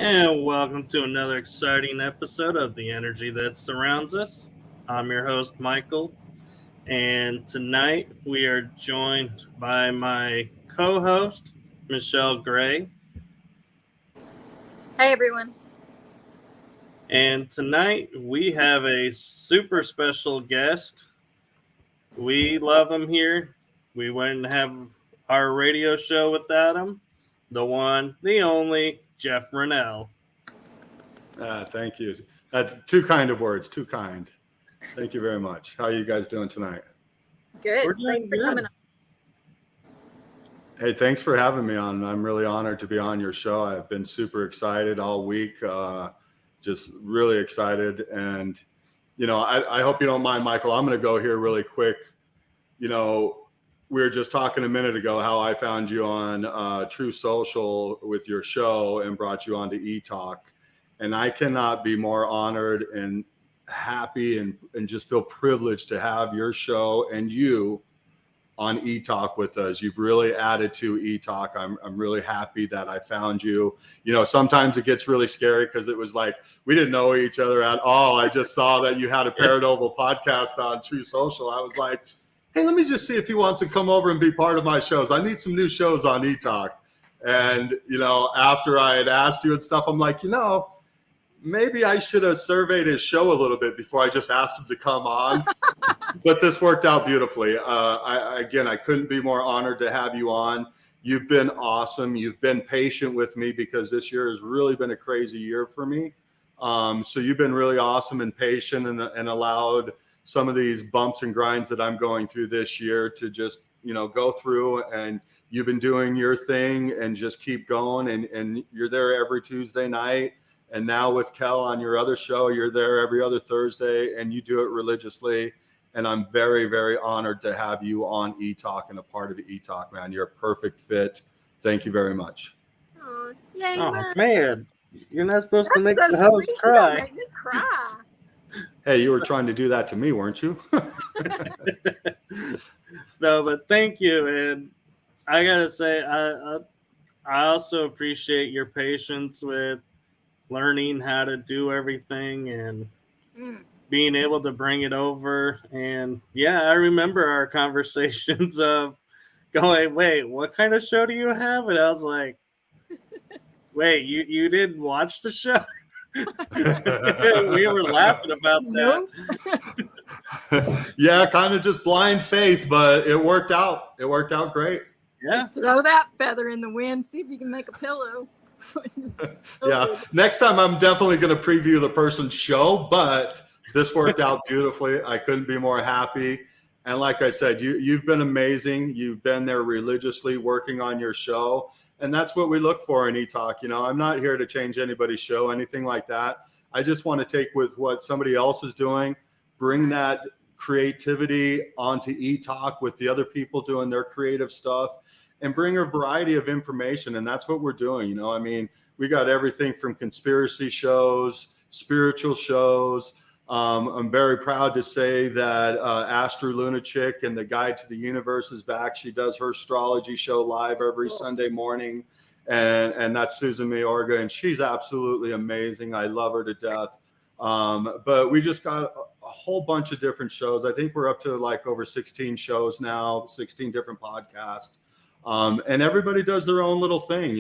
And welcome to another exciting episode of The Energy That Surrounds Us. I'm your host, Michael, and tonight we are joined by my co host, Michelle Gray. Hey, everyone. And tonight we have a super special guest. We love him here. We wouldn't have our radio show without him. The one, the only, Jeff Renel. Thank you. That's too kind of words. Too kind. Thank you very much. How are you guys doing tonight? Good. We're doing Thanks for good. coming on. Hey, thanks for having me on. I'm really honored to be on your show. I've been super excited all week. Just really excited. And, I hope you don't mind, Michael. I'm going to go here really quick. We were just talking a minute ago how I found you on True Social with your show and brought you on to ETalk. And I cannot be more honored and happy and just feel privileged to have your show and you on ETalk with us. You've really added to ETalk. I'm really happy that I found you. Sometimes it gets really scary because it was like we didn't know each other at all. I just saw that you had a paranormal podcast on True Social. I was like, hey, let me just see if he wants to come over and be part of my shows. I need some new shows on ETalk. And, after I had asked you and stuff, I'm like, maybe I should have surveyed his show a little bit before I just asked him to come on. But this worked out beautifully. I couldn't be more honored to have you on. You've been awesome. You've been patient with me because this year has really been a crazy year for me. So you've been really awesome and patient and allowed some of these bumps and grinds that I'm going through this year to just, go through. And you've been doing your thing and just keep going. And you're there every Tuesday night. And now with Kel on your other show, you're there every other Thursday and you do it religiously. And I'm very, very honored to have you on ETalk and a part of ETalk, man. You're a perfect fit. Thank you very much. Aw, yay, Oh, man. man. You're not supposed to make That's the so host sweet. You don't cry. make me cry. Hey, you were trying to do that to me, weren't you? No, but thank you. And I got to say, I also appreciate your patience with learning how to do everything and being able to bring it over. And yeah, I remember our conversations of going, wait, what kind of show do you have? And I was like, wait, you didn't watch the show? We were laughing about that. Nope. Yeah, kind of just blind faith, but it worked out. It worked out great. Yeah. Just throw that feather in the wind. See if you can make a pillow. Yeah. Next time I'm definitely going to preview the person's show, but this worked out beautifully. I couldn't be more happy. And like I said, you've been amazing. You've been there religiously working on your show. And that's what we look for in ETalk. I'm not here to change anybody's show, anything like that. I just want to take with what somebody else is doing, bring that creativity onto ETalk with the other people doing their creative stuff and bring a variety of information. And that's what we're doing. We got everything from conspiracy shows, spiritual shows. I'm very proud to say that Astro Lunachick and the Guide to the Universe is back. She does her astrology show live every Sunday morning. And that's Susan Mayorga. And she's absolutely amazing. I love her to death. But we just got a whole bunch of different shows. I think we're up to like over 16 shows now, 16 different podcasts. And everybody does their own little thing.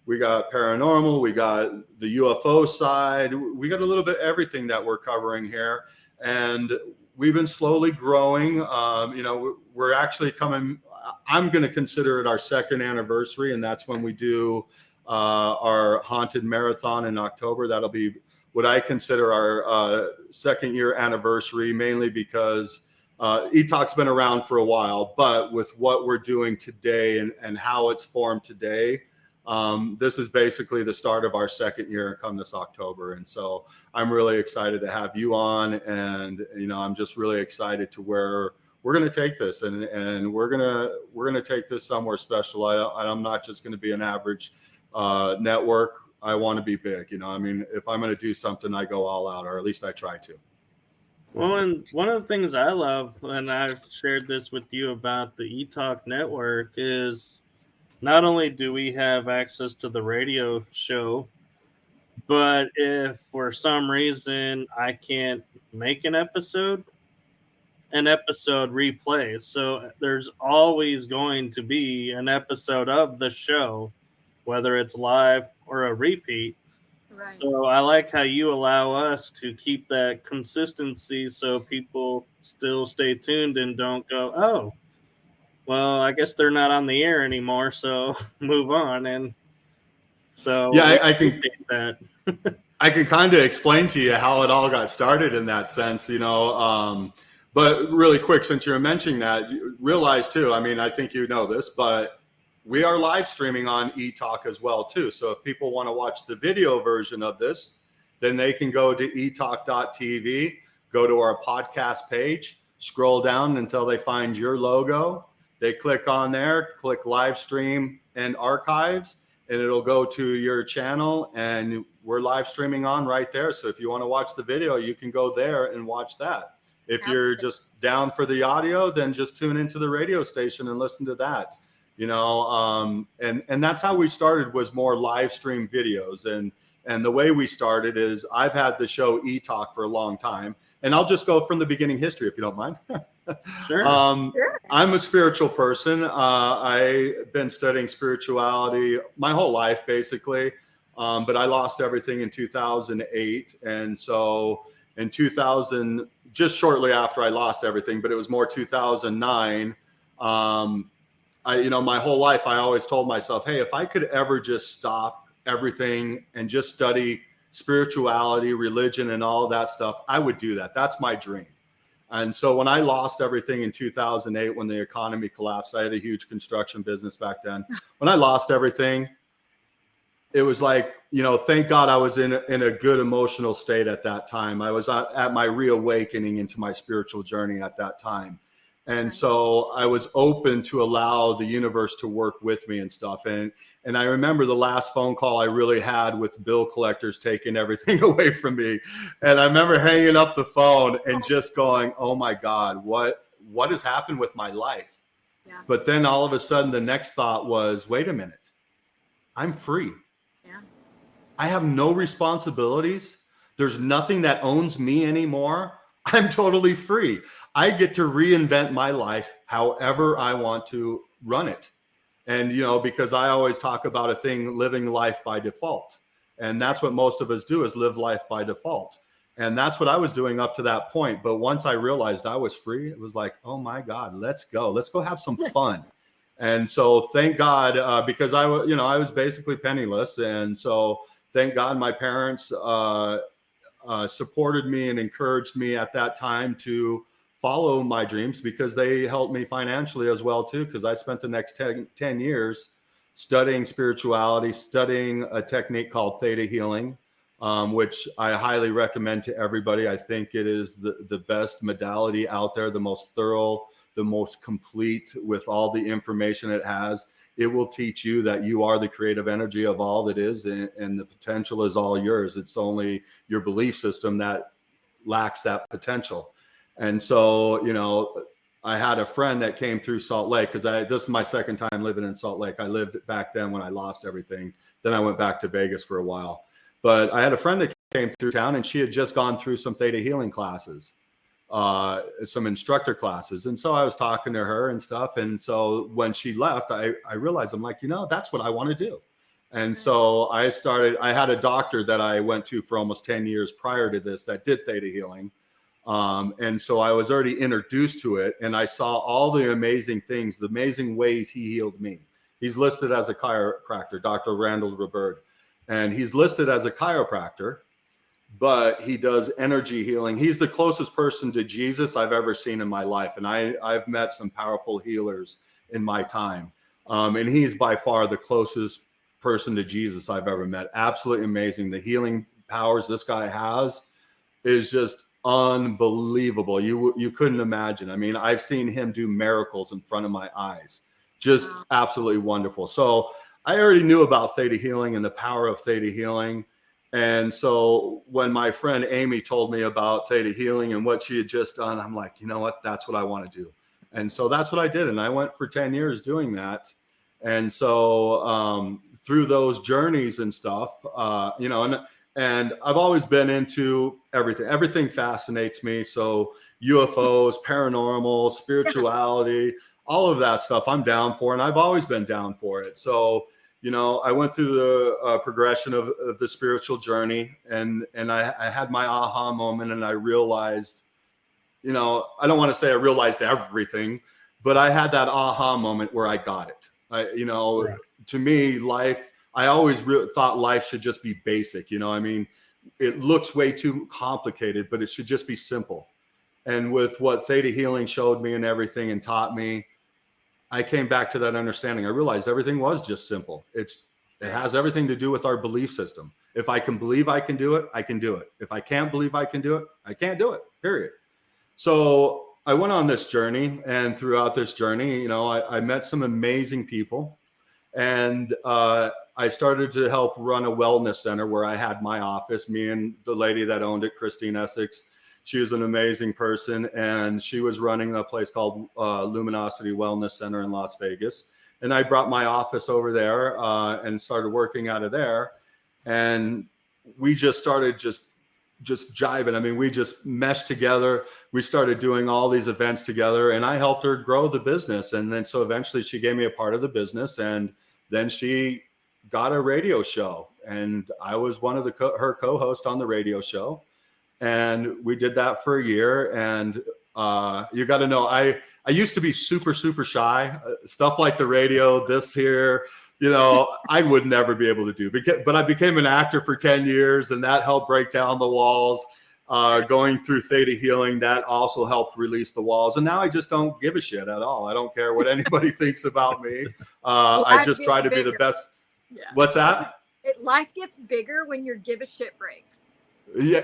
We got paranormal, we got the UFO side, we got a little bit everything that we're covering here. And we've been slowly growing. We're actually coming, I'm going to consider it our second anniversary. And that's when we do our haunted marathon in October. That'll be what I consider our second year anniversary, mainly because ETalk's been around for a while, but with what we're doing today and how it's formed today, this is basically the start of our second year come this October. And so I'm really excited to have you on. And, I'm just really excited to where we're going to take this and we're going to take this somewhere special. I'm not just going to be an average network. I want to be big. If I'm going to do something, I go all out, or at least I try to. Well, and one of the things I love, and I've shared this with you about the ETalk network, is not only do we have access to the radio show, But if for some reason I can't make an episode replays. So there's always going to be an episode of the show, whether it's live or a repeat. Right. So I like how you allow us to keep that consistency so people still stay tuned and don't go, oh, well, I guess they're not on the air anymore, so move on. And so Yeah, we I can appreciate that. I can kind of explain to you how it all got started in that sense, you know. But really quick, since you're mentioning that, realize too, I mean, I think you know this, but we are live streaming on ETalk as well too. So if people want to watch the video version of this, then they can go to etalk.tv, go to our podcast page, scroll down until they find your logo. They click on there, click live stream and archives, and it'll go to your channel, and we're live streaming on right there. So if you want to watch the video, you can go there and watch that. If you're just down for the audio, then just tune into the radio station and listen to that. You know, and that's how we started, was more live stream videos. And the way we started is, I've had the show ETalk for a long time, and I'll just go from the beginning history if you don't mind. Sure. Sure. I'm a spiritual person. I've been studying spirituality my whole life, basically. But I lost everything in 2008. And so in 2000, just shortly after I lost everything, but it was more 2009. You know, my whole life, I always told myself, hey, if I could ever just stop everything and just study spirituality, religion, and all of that stuff, I would do that. That's my dream. And so when I lost everything in 2008, when the economy collapsed, I had a huge construction business back then. When I lost everything, it was like, you know, thank God I was in a good emotional state at that time. I was at my reawakening into my spiritual journey at that time. And so I was open to allow the universe to work with me and stuff. And I remember the last phone call I really had with bill collectors taking everything away from me. And I remember hanging up the phone and just going, oh my God, what has happened with my life? Yeah. But then all of a sudden, the next thought was, wait a minute, I'm free. Yeah. I have no responsibilities. There's nothing that owns me anymore. I'm totally free. I get to reinvent my life however I want to run it. And, you know, because I always talk about a thing, living life by default. And that's what most of us do, is live life by default. And that's what I was doing up to that point. But once I realized I was free, it was like, oh my God, let's go have some fun. And so thank God, because I was basically penniless. And so thank God my parents supported me and encouraged me at that time to follow my dreams, because they helped me financially as well too, because I spent the next 10 years studying spirituality, studying a technique called ThetaHealing, which I highly recommend to everybody. I think it is the best modality out there, the most thorough, the most complete, with all the information it has. It will teach you that you are the creative energy of all that is, and the potential is all yours. It's only your belief system that lacks that potential. And so, you know, I had a friend that came through Salt Lake, because this is my second time living in Salt Lake. I lived back then when I lost everything. Then I went back to Vegas for a while. But I had a friend that came through town, and she had just gone through some Theta Healing classes, some instructor classes. And so I was talking to her and stuff. And so when she left, I realized, I'm like, you know, that's what I want to do. And so I had a doctor that I went to for almost 10 years prior to this that did Theta Healing. And so I was already introduced to it, and I saw all the amazing things, the amazing ways he healed me. He's listed as a chiropractor, Dr. Randall Robert, and he's listed as a chiropractor, but he does energy healing. He's the closest person to Jesus I've ever seen in my life. And I've met some powerful healers in my time. And he's by far the closest person to Jesus I've ever met. Absolutely amazing. The healing powers this guy has is just unbelievable. You couldn't imagine. I mean, I've seen him do miracles in front of my eyes. Just absolutely wonderful. So I already knew about Theta Healing and the power of Theta Healing. And so when my friend Amy told me about Theta Healing and what she had just done, I'm like, you know what? That's what I want to do. And so that's what I did. And I went for 10 years doing that. And so through those journeys and stuff, you know, and And I've always been into everything. Everything fascinates me. So UFOs, paranormal, spirituality, all of that stuff I'm down for. And I've always been down for it. So, you know, I went through the progression of the spiritual journey, and I had my aha moment, and I realized, you know, I don't want to say I realized everything, but I had that aha moment where I got it. Right. To me, life, I always thought life should just be basic. You know, I mean, it looks way too complicated, but it should just be simple. And with what ThetaHealing showed me and everything and taught me, I came back to that understanding. I realized everything was just simple. It has everything to do with our belief system. If I can believe I can do it, I can do it. If I can't believe I can do it, I can't do it, period. So I went on this journey, and throughout this journey, you know, I met some amazing people, and I started to help run a wellness center where I had my office. Me and the lady that owned it, Christine Essex, she was an amazing person, and she was running a place called Luminosity Wellness Center in Las Vegas. And I brought my office over there and started working out of there. And we just started just jiving. I mean, we just meshed together. We started doing all these events together, and I helped her grow the business. And then so eventually she gave me a part of the business, and then she got a radio show, and I was one of her co-hosts on the radio show. And we did that for a year. And you got to know, I used to be super, super shy. Stuff like the radio, this here, you know, I would never be able to do. But I became an actor for 10 years, and that helped break down the walls. Going through ThetaHealing, that also helped release the walls. And now I just don't give a shit at all. I don't care what anybody thinks about me. I just try to be the best. Yeah. What's that? Life gets bigger when your give a shit breaks. Yeah,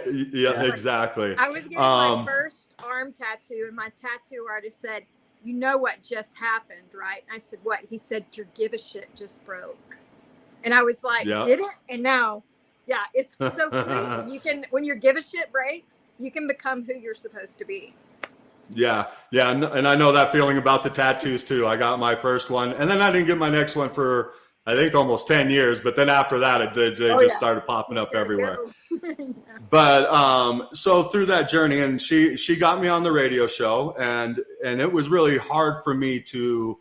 exactly. I was getting my first arm tattoo, and my tattoo artist said, "You know what just happened, right?" And I said, "What?" He said, "Your give a shit just broke." And I was like, "Did it?" And now, yeah, it's so crazy. You can, when your give a shit breaks, you can become who you're supposed to be. Yeah. And I know that feeling about the tattoos too. I got my first one, and then I didn't get my next one for, I think, almost 10 years. But then after that, they just started popping up everywhere. But so through that journey, and she got me on the radio show, and it was really hard for me to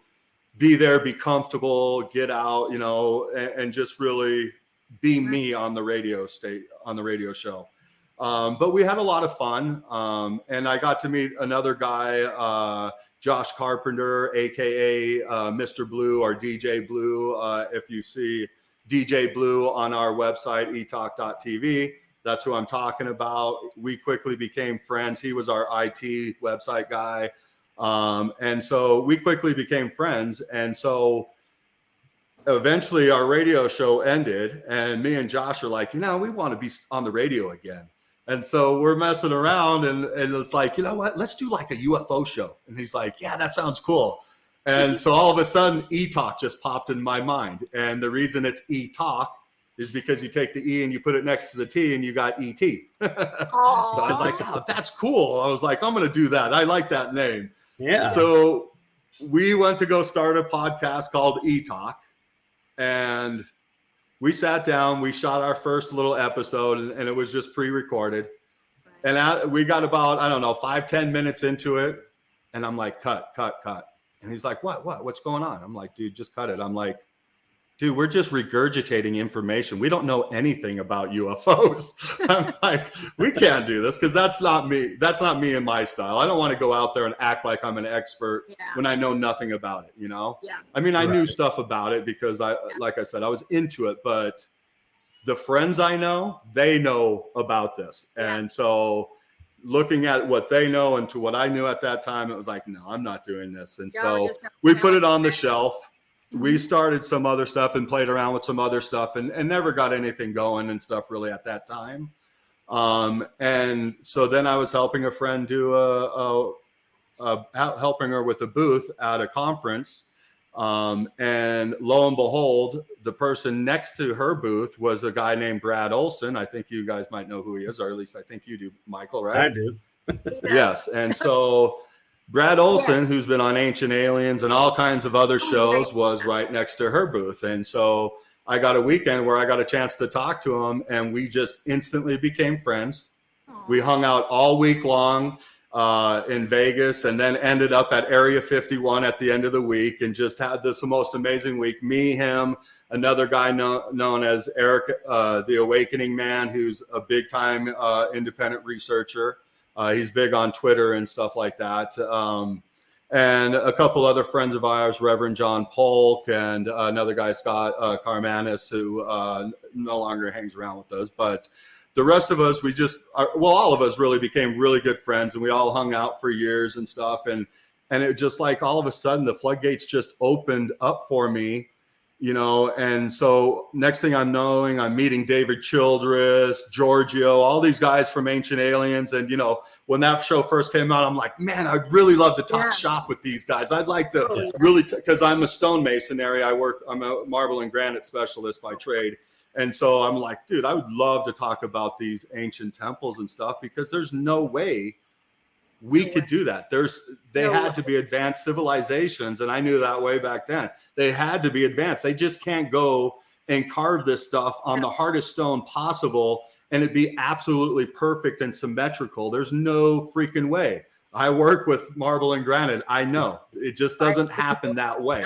be there, be comfortable, get out, you know, and just really be me on the radio show. But we had a lot of fun, and I got to meet another guy, Josh Carpenter, aka Mr. Blue or DJ Blue. If you see DJ Blue on our website, ETalk.tv, that's who I'm talking about. We quickly became friends. He was our IT website guy. And so we quickly became friends. And so eventually our radio show ended, and me and Josh are like, you know, we want to be on the radio again. And so we're messing around, and it's like, you know what, let's do like a UFO show. And he's like, yeah, that sounds cool. And so all of a sudden, ETalk just popped in my mind. And the reason it's ETalk is because you take the E and you put it next to the T, and you got ET. So I was like, oh, that's cool. I was like, I'm going to do that. I like that name. Yeah. So we went to go start a podcast called ETalk, and we sat down, we shot our first little episode, and it was just pre-recorded. And we got about, I don't know, 5-10 minutes into it. And I'm like, cut. And he's like, what's going on? I'm like, dude, just cut it. I'm like, dude, we're just regurgitating information. We don't know anything about UFOs. I'm like, we can't do this because that's not me. That's not me and my style. I don't want to go out there and act like I'm an expert when I know nothing about it, you know? Yeah. I mean, I knew stuff about it because like I said, I was into it, but the friends I know, they know about this. And so looking at what they know and to what I knew at that time, it was like, no, I'm not doing this. And so we put it on the shelf. We started some other stuff and played around with some other stuff and never got anything going and stuff really at that time. And so then I was helping a friend do helping her with a booth at a conference. And lo and behold, the person next to her booth was a guy named Brad Olson. I think you guys might know who he is, or at least I think you do, Michael, right? I do. Yes. And so Brad Olson, who's been on Ancient Aliens and all kinds of other shows, was right next to her booth. And so I got a weekend where I got a chance to talk to him, and we just instantly became friends. Aww. We hung out all week long in Vegas, and then ended up at Area 51 at the end of the week, and just had this most amazing week. Me, him, another guy known as Eric, the Awakening Man, who's a big time independent researcher. He's big on Twitter and stuff like that. And a couple other friends of ours, Reverend John Polk, and another guy, Scott Carmanis, who no longer hangs around with us. But the rest of us, all of us really became really good friends, and we all hung out for years and stuff. And it just like all of a sudden the floodgates just opened up for me, you know. And so next thing I'm knowing, I'm meeting David Childress, Giorgio, all these guys from Ancient Aliens. And, you know, when that show first came out, I'm like, man, I'd really love to talk shop with these guys. I'd like to really, because I'm a stonemasonry. I'm a marble and granite specialist by trade. And so I'm like, dude, I would love to talk about these ancient temples and stuff, because there's no way we could do that. They had to be advanced civilizations. And I knew that way back then. They had to be advanced. They just can't go and carve this stuff on the hardest stone possible and it'd be absolutely perfect and symmetrical. There's no freaking way. I work with marble and granite. I know it just doesn't happen that way.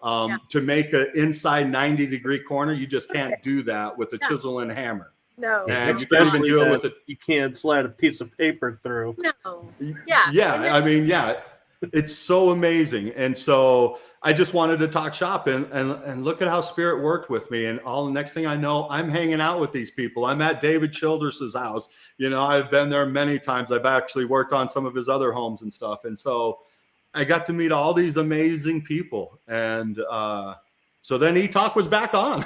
To make an inside 90-degree corner, you just can't do that with a chisel and hammer. No. And you can't even do it with you can't slide a piece of paper through. No. Yeah. I mean, it's so amazing. And so I just wanted to talk shop and look at how spirit worked with me. And all the next thing I know, I'm hanging out with these people. I'm at David Childress's house. You know, I've been there many times. I've actually worked on some of his other homes and stuff. And so I got to meet all these amazing people. And so then ETalk was back on,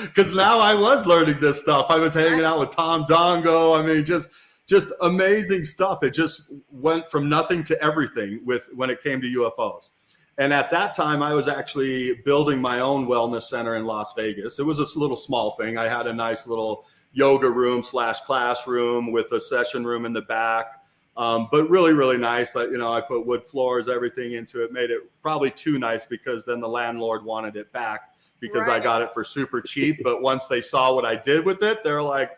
because now I was learning this stuff. I was hanging out with Tom Dongo. I mean, just amazing stuff. It just went from nothing to everything when it came to UFOs. And at that time, I was actually building my own wellness center in Las Vegas. It was a little small thing. I had a nice little yoga room / classroom with a session room in the back. But really, really nice. You know, I put wood floors, everything into it, made it probably too nice, because then the landlord wanted it back because I got it for super cheap. But once they saw what I did with it, they're like,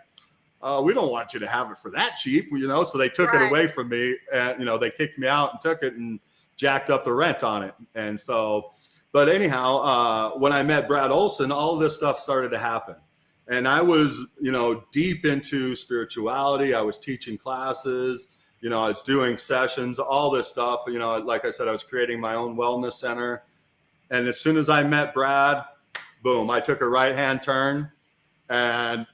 we don't want you to have it for that cheap, you know? So they took it away from me, and, you know, they kicked me out and took it and jacked up the rent on it. And so, but anyhow, when I met Brad Olson, all of this stuff started to happen. And I was, you know, deep into spirituality. I was teaching classes. You know, I was doing sessions, all this stuff. You know, like I said, I was creating my own wellness center. And as soon as I met Brad, boom, I took a right-hand turn, and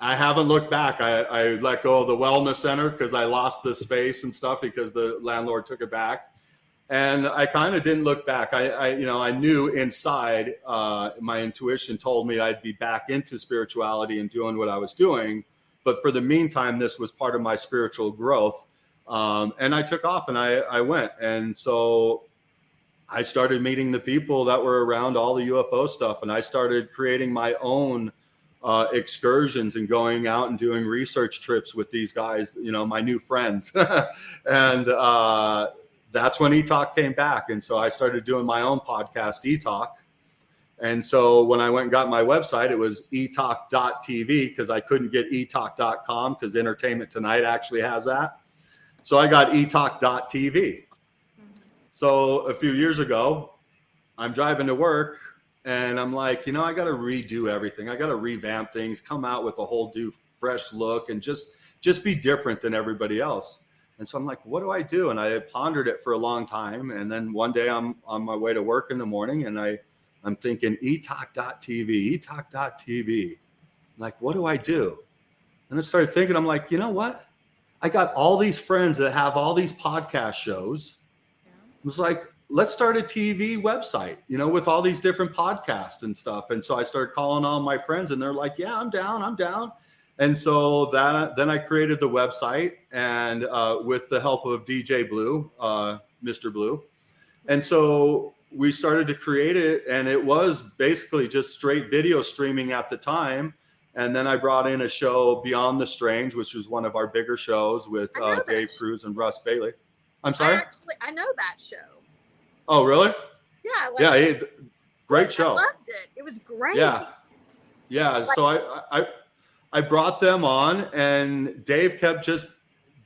I haven't looked back. I let go of the wellness center because I lost the space and stuff because the landlord took it back. And I kind of didn't look back. I knew inside, my intuition told me I'd be back into spirituality and doing what I was doing. But for the meantime, this was part of my spiritual growth. And I took off and I went. And so I started meeting the people that were around all the UFO stuff. And I started creating my own excursions and going out and doing research trips with these guys, you know, my new friends. And that's when ETalk came back. And so I started doing my own podcast, ETalk. And so when I went and got my website, it was etalk.tv, because I couldn't get etalk.com because Entertainment Tonight actually has that. So I got etalk.tv. So a few years ago, I'm driving to work and I'm like, you know, I got to redo everything. I got to revamp things, come out with a whole new fresh look, and just be different than everybody else. And so I'm like, what do I do? And I pondered it for a long time. And then one day I'm on my way to work in the morning, and I'm thinking etalk.tv, etalk.tv. I'm like, what do I do? And I started thinking, I'm like, you know what? I got all these friends that have all these podcast shows. I was like, let's start a TV website, you know, with all these different podcasts and stuff. And so I started calling all my friends, and they're like, yeah, I'm down. And so then I created the website, and with the help of DJ Blue, Mr. Blue. And so we started to create it, and it was basically just straight video streaming at the time. And then I brought in a show, Beyond the Strange, which was one of our bigger shows with Dave Cruz and Russ Bailey. I'm sorry? I know that show. Oh, really? Yeah. Great show. I loved it. It was great. Yeah. So I brought them on, and Dave kept just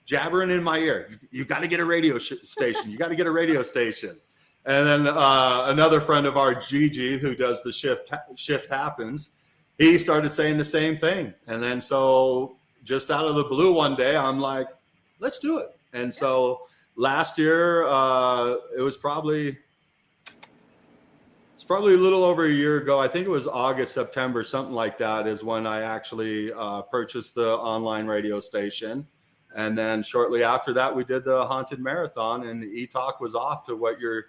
jabbering in my ear. You got to get a radio station. You got to get a radio station. And then another friend of our, Gigi, who does the Shift Happens, he started saying the same thing. And then so just out of the blue one day, I'm like, let's do it. And so last year, it was probably a little over a year ago. I think it was August, September, something like that, is when I actually purchased the online radio station. And then shortly after that, we did the Haunted Marathon, and ETalk was off to what you're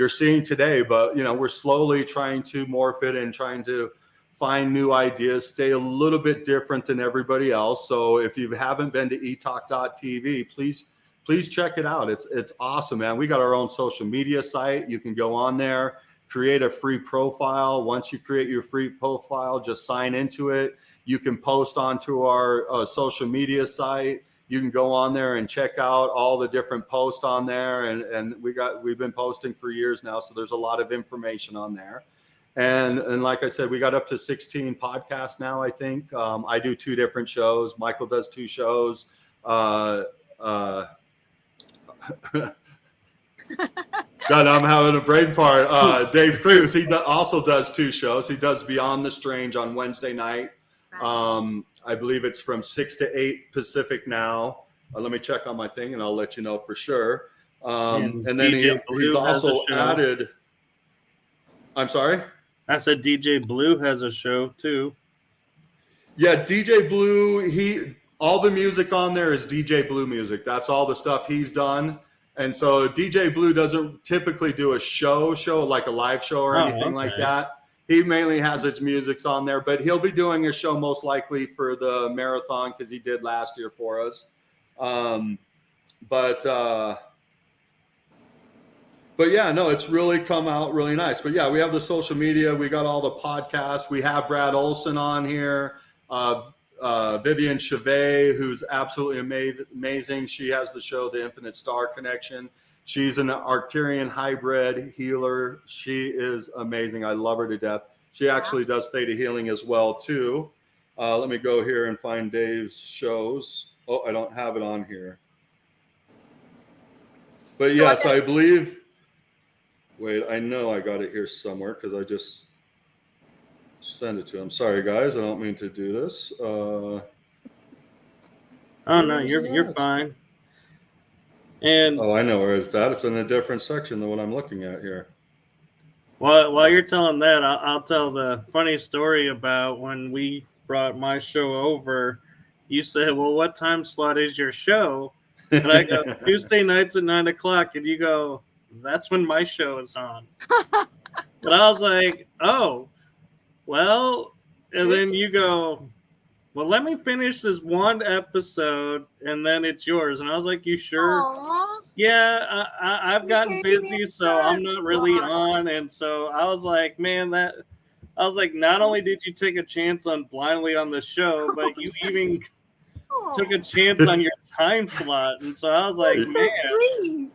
seeing today. But, you know, we're slowly trying to morph it and trying to find new ideas, stay a little bit different than everybody else. So if you haven't been to ETalk.tv, please check it out. It's awesome, man. We got our own social media site. You can go on there, create a free profile. Once you create your free profile, just sign into it. You can post onto our social media site. You can go on there and check out all the different posts on there. And we've been posting for years now. So there's a lot of information on there. And like I said, we got up to 16 podcasts now, I think. I do 2 different shows. Michael does 2 shows. God, I'm having a brain fart. Dave Cruz, also does 2 shows. He does Beyond the Strange on Wednesday night. I believe it's from 6 to 8 Pacific now. Let me check on my thing, and I'll let you know for sure. And then he's also added. I'm sorry? I said DJ Blue has a show too. Yeah, DJ Blue, all the music on there is DJ Blue music. That's all the stuff he's done. And so DJ Blue doesn't typically do a show like a live show or anything like that. He mainly has his musics on there, but he'll be doing a show most likely for the marathon because he did last year for us. But yeah, no, it's really come out really nice. But yeah, we have the social media. We got all the podcasts. We have Brad Olson on here. Vivian Chevet, who's absolutely amazing. She has the show, The Infinite Star Connection. She's an Arcturian hybrid healer. She is amazing. I love her to death. She actually does ThetaHealing as well, too. Let me go here and find Dave's shows. Oh, I don't have it on here. But yes, I believe... Wait, I know I got it here somewhere because I just sent it to him. Sorry, guys. I don't mean to do this. Oh, no, you're fine. And I know where it's at. It's in a different section than what I'm looking at here. While you're telling that, I'll tell the funny story about when we brought my show over. You said, well, what time slot is your show? And I go, Tuesday nights at 9 o'clock. And you go, that's when my show is on. But I was like, oh, well, and then you go, well, let me finish this one episode and then it's yours. And I was like, you sure? Aww. Yeah, I've gotten busy, so I'm not really on. And so I was like, man, I was like, not only did you take a chance on blindly on the show, but you even took a chance on your time slot. And so I was like, man. Sweet.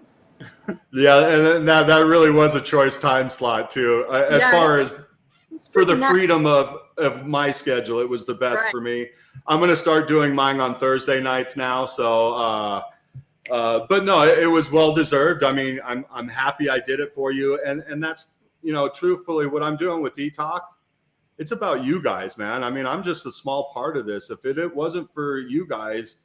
Yeah, and that really was a choice time slot too. As far as for the freedom of my schedule, it was the best for me. I'm going to start doing mine on Thursday nights now. So, but no, it was well deserved. I mean, I'm happy I did it for you, and that's, you know, truthfully what I'm doing with ETalk. It's about you guys, man. I mean, I'm just a small part of this. If it wasn't for you guys,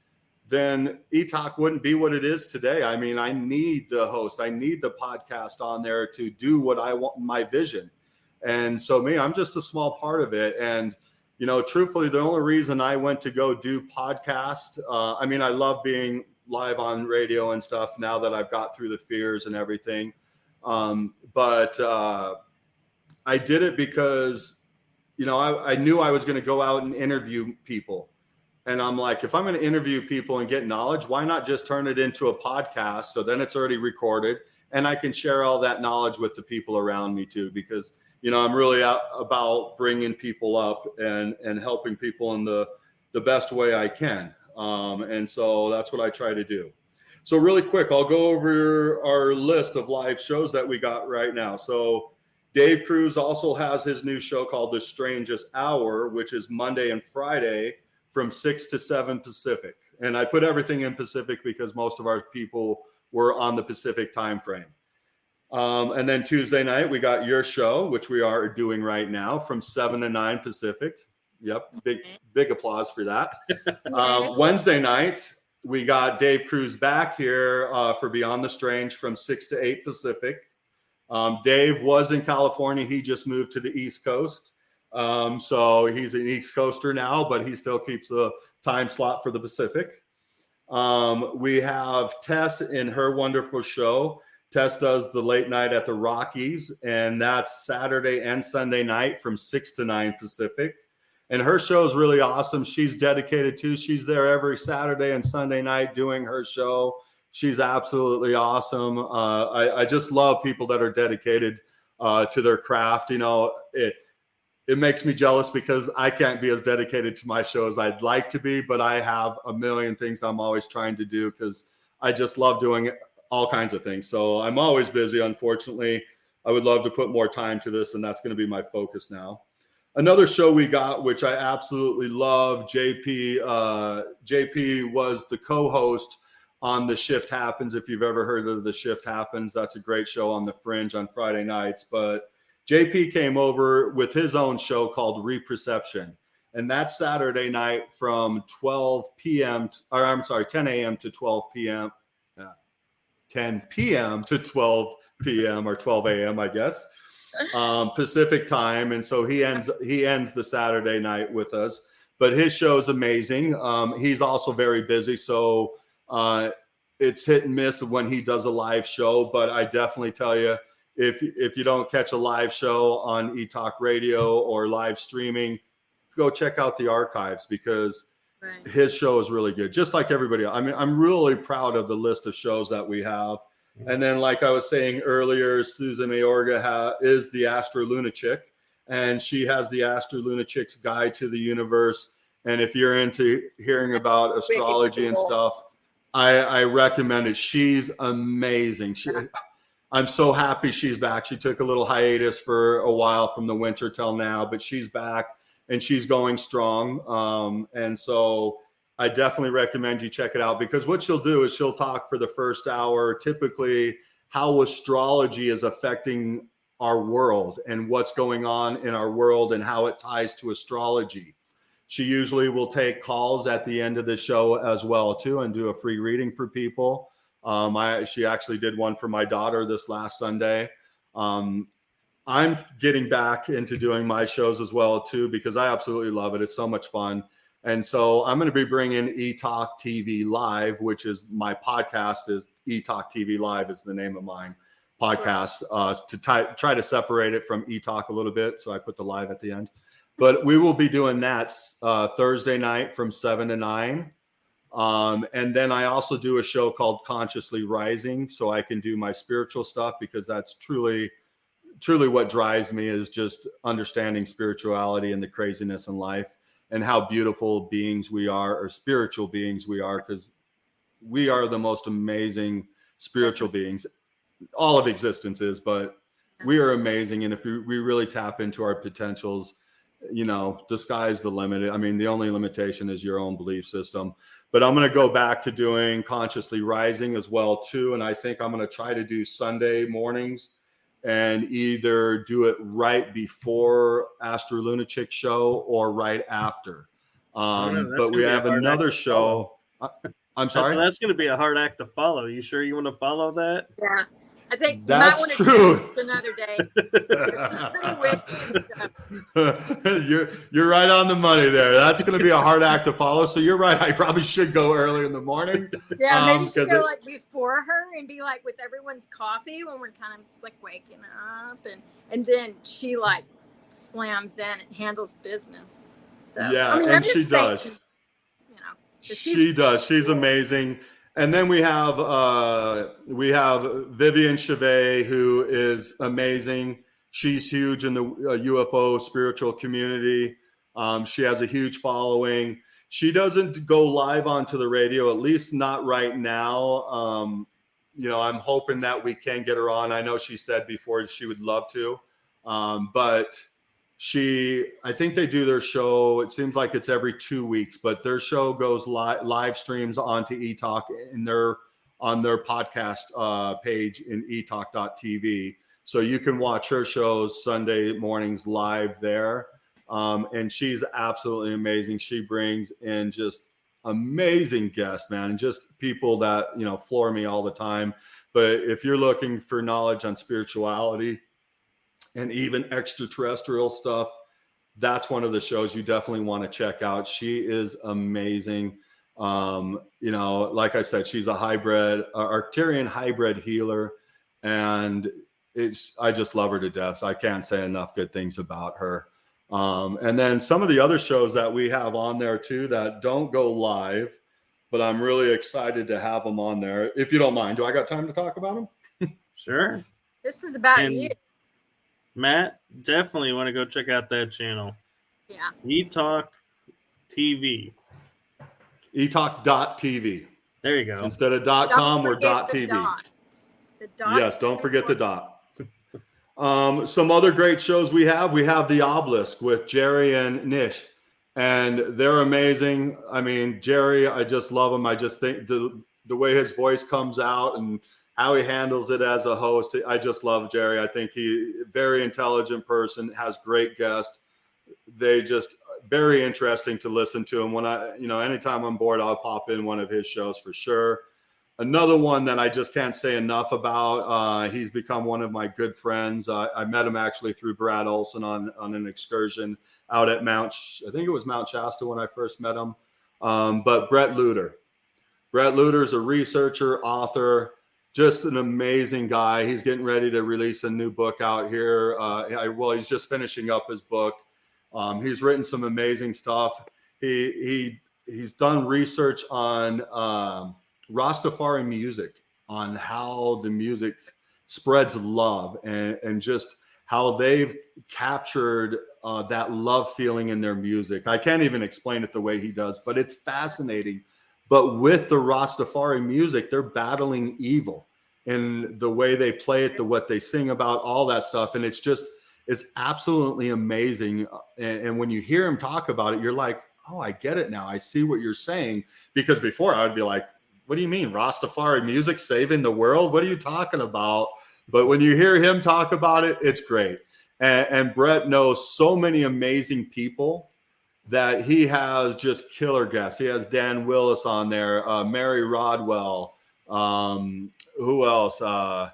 then ETalk wouldn't be what it is today. I mean, I need the host. I need the podcast on there to do what I want, my vision. And so I'm just a small part of it. And, you know, truthfully, the only reason I went to go do podcast, I mean, I love being live on radio and stuff now that I've got through the fears and everything. But I did it because, you know, I knew I was going to go out and interview people. And I'm like, if I'm going to interview people and get knowledge, why not just turn it into a podcast? So then it's already recorded and I can share all that knowledge with the people around me too, because, you know, I'm really out about bringing people up and helping people in the best way I can. And so that's what I try to do. So really quick, I'll go over our list of live shows that we got right now. So Dave Cruz also has his new show called The Strangest Hour, which is Monday and Friday from 6 to 7 Pacific. And I put everything in Pacific because most of our people were on the Pacific time frame. And then Tuesday night, we got your show, which we are doing right now from 7 to 9 Pacific. Yep. Big applause for that. Wednesday night, we got Dave Cruz back here for Beyond the Strange from 6 to 8 Pacific. Dave was in California. He just moved to the East Coast. So he's an East Coaster now, but he still keeps the time slot for the Pacific. We have Tess in her wonderful show. Tess does the late night at the Rockies, and that's Saturday and Sunday night from 6 to 9 Pacific. And her show is really awesome. She's dedicated to, she's there every Saturday and Sunday night doing her show. She's absolutely awesome. I just love people that are dedicated to their craft. You know, it makes me jealous because I can't be as dedicated to my show as I'd like to be, but I have a million things I'm always trying to do because I just love doing all kinds of things. So I'm always busy, unfortunately. I would love to put more time to this, and that's going to be my focus now. Another show we got, which I absolutely love, JP was the co-host on The Shift Happens. If you've ever heard of The Shift Happens, that's a great show on the Fringe on Friday nights. But JP came over with his own show called Reperception. And that's Saturday night from 10 a.m. to 12 p.m. 10 p.m. to 12 p.m. or 12 a.m., I guess, Pacific time. And so he ends the Saturday night with us. But his show is amazing. He's also very busy. So it's hit and miss when he does a live show. But I definitely tell you, if you don't catch a live show on ETalk Radio or live streaming, go check out the archives because his show is really good, just like everybody else. I mean, I'm really proud of the list of shows that we have. And then, like I was saying earlier, Susan Mayorga is the Astro Lunatic, and she has the Astro Lunatic's Guide to the Universe. And if you're into hearing about astrology and stuff, I recommend it. She's amazing. I'm so happy she's back. She took a little hiatus for a while from the winter till now, but she's back. And she's going strong. And so I definitely recommend you check it out because what she'll do is she'll talk for the first hour, typically how astrology is affecting our world and what's going on in our world and how it ties to astrology. She usually will take calls at the end of the show as well, too, and do a free reading for people. She actually did one for my daughter this last Sunday. I'm getting back into doing my shows as well, too, because I absolutely love it. It's so much fun. And so I'm going to be bringing ETalk TV Live, which is my podcast. Is ETalk TV Live is the name of mine podcast, to try to separate it from ETalk a little bit. So I put the live at the end. But we will be doing that Thursday night from 7 to 9. And then I also do a show called Consciously Rising, so I can do my spiritual stuff because that's truly what drives me is just understanding spirituality and the craziness in life and how beautiful beings we are, or spiritual beings we are, because we are the most amazing spiritual beings. All of existence is, but we are amazing. And if we really tap into our potentials, you know, the sky's the limit. I mean, the only limitation is your own belief system. But I'm going to go back to doing Consciously Rising as well, too. And I think I'm going to try to do Sunday mornings and either do it right before Astro Lunatic show or right after. But we have another show. I'm sorry? That's going to be a hard act to follow. You sure you want to follow that? Yeah. I think that's you might true. Want to do another day. You're right on the money there. That's going to be a hard act to follow. So you're right. I probably should go early in the morning. Yeah, maybe you should go like before her and be like with everyone's coffee when we're kind of just like waking up, and then she like slams in and handles business. So yeah, I mean, and she does. You know, she does. She's amazing. And then we have Vivian Chevet, who is amazing. She's huge in the UFO spiritual community. She has a huge following. She doesn't go live onto the radio, at least not right now. You know, I'm hoping that we can get her on. I know she said before she would love to. But I think they do their show. It seems like it's every 2 weeks, but their show goes live streams onto ETalk on their podcast page in ETalk.tv. So you can watch her shows Sunday mornings live there. And she's absolutely amazing. She brings in just amazing guests, man, and just people that, floor me all the time. But if you're looking for knowledge on spirituality and even extraterrestrial stuff, that's one of the shows you definitely want to check out. She is amazing. Like I said, she's a Arcturian hybrid healer, and I just love her to death. So I can't say enough good things about her. And then some of the other shows that we have on there too that don't go live, but I'm really excited to have them on there. If you don't mind, do I got time to talk about them? Sure. This is about you. Matt, definitely want to go check out that channel. Yeah. ETalk TV. ETalk.tv. There you go. Instead of .com or .tv. The dot. Yes, don't forget the dot. Some other great shows we have. We have The Obelisk with Jerry and Nish, and they're amazing. I mean, Jerry, I just love him. I just think the way his voice comes out and how he handles it as a host. I just love Jerry. I think very intelligent person, has great guests. They just very interesting to listen to. And when anytime I'm bored, I'll pop in one of his shows for sure. Another one that I just can't say enough about. He's become one of my good friends. I met him actually through Brad Olson on an excursion out at I think it was Mount Shasta when I first met him. But Brett Luter. Brett Luter is a researcher, author, just an amazing guy. He's getting ready to release a new book out here. He's just finishing up his book. He's written some amazing stuff. He's done research on Rastafari music, on how the music spreads love and just how they've captured that love feeling in their music. I can't even explain it the way he does, but it's fascinating. But with the Rastafari music, they're battling evil in the way they play it, what they sing about, all that stuff. And it's absolutely amazing. And when you hear him talk about it, you're like, oh, I get it now. I see what you're saying. Because before I would be like, what do you mean? Rastafari music saving the world? What are you talking about? But when you hear him talk about it, it's great. And Brett knows so many amazing people that he has just killer guests. He has Dan Willis on there, Mary Rodwell. Who else? I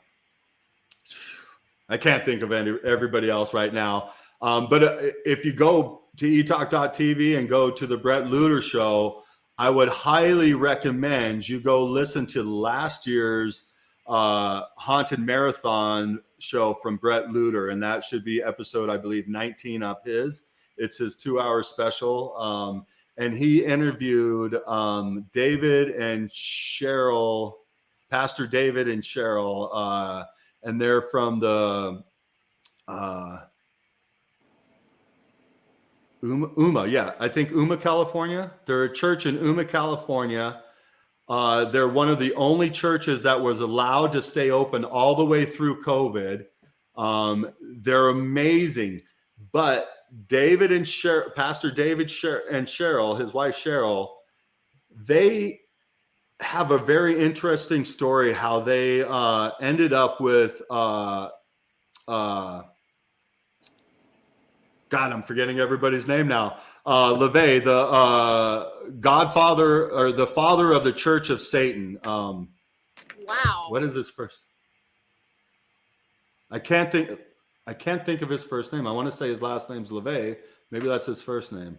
can't think of everybody else right now. But if you go to etalk.tv and go to the Brett Luter show, I would highly recommend you go listen to last year's Haunted Marathon show from Brett Luter. And that should be episode, I believe, 19 of his. It's his 2-hour special. And he interviewed David and Cheryl, Pastor David and Cheryl, and they're from the Yuma, California. They're a church in Yuma, California. They're one of the only churches that was allowed to stay open all the way through COVID. They're amazing, but David and Pastor David and Cheryl, his wife Cheryl, they have a very interesting story how they ended up with God, I'm forgetting everybody's name now. LeVay, the godfather or the father of the Church of Satan. Wow. What is his first? I can't think of his first name. I want to say his last name's LeVay. Maybe that's his first name.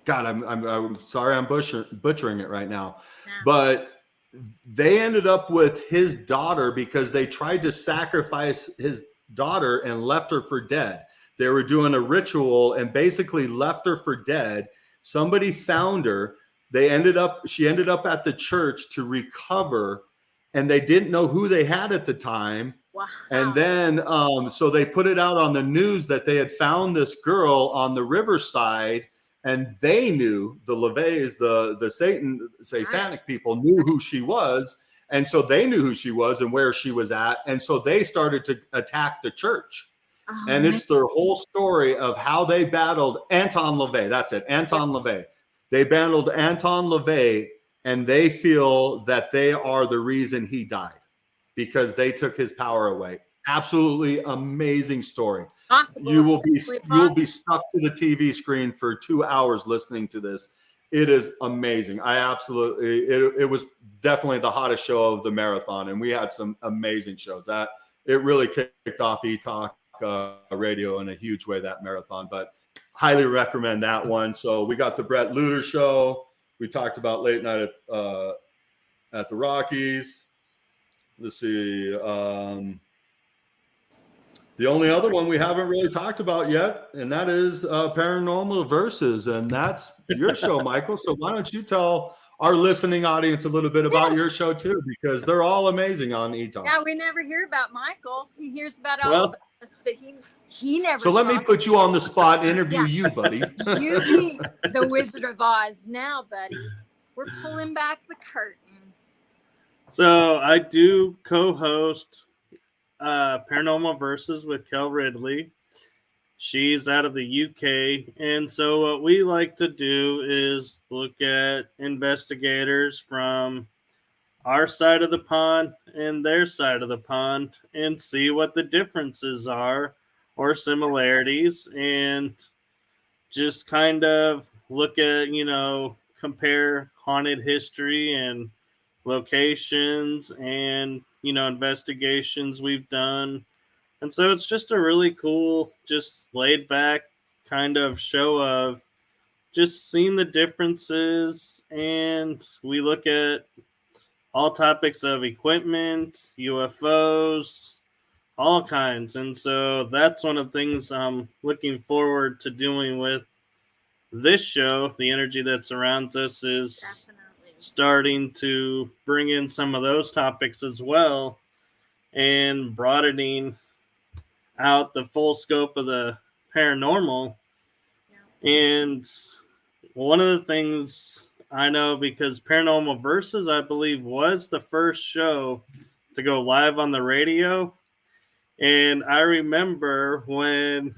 God, I'm sorry, I'm butchering it right now. Yeah. But they ended up with his daughter because they tried to sacrifice his daughter and left her for dead. They were doing a ritual and basically left her for dead. Somebody found her. She ended up at the church to recover, and they didn't know who they had at the time. Wow. And then, so they put it out on the news that they had found this girl on the riverside, and they knew, the LeVays, the satanic people knew who she was. And so they knew who she was and where she was at. And so they started to attack the church. and it's their whole story of how they battled Anton LaVey. That's it, Anton LaVey. They battled Anton LaVey, and they feel that they are the reason he died because they took his power away. Absolutely amazing story. Possible. You will be stuck to the TV screen for 2 hours listening to this. It is amazing. It was definitely the hottest show of the marathon, and we had some amazing shows. That it really kicked off ETalk radio in a huge way, that marathon. But highly recommend that one. So we got the Brett Luter show. We talked about late night at the Rockies. Let's see. The only other one we haven't really talked about yet, and that is Paranormal Versus, and that's your show, Michael. So why don't you tell our listening audience a little bit about your show too, because they're all amazing on ETalk. Yeah, we never hear about Michael. He hears about all of us, but he never. So let me put you on the spot and interview you, buddy. You be the Wizard of Oz now, buddy. We're pulling back the curtain. So I do co-host Paranormal Versus with Kel Ridley. She's out of the UK, and so what we like to do is look at investigators from our side of the pond and their side of the pond and see what the differences are or similarities, and just kind of look at, compare haunted history and locations and, investigations we've done. And so it's just a really cool, just laid back kind of show of just seeing the differences. And we look at all topics of equipment, UFOs, all kinds. And so that's one of the things I'm looking forward to doing with this show. The energy that surrounds us is starting to bring in some of those topics as well and broadening out the full scope of the paranormal. And one of the things I know, because Paranormal Versus, I believe, was the first show to go live on the radio. And I remember when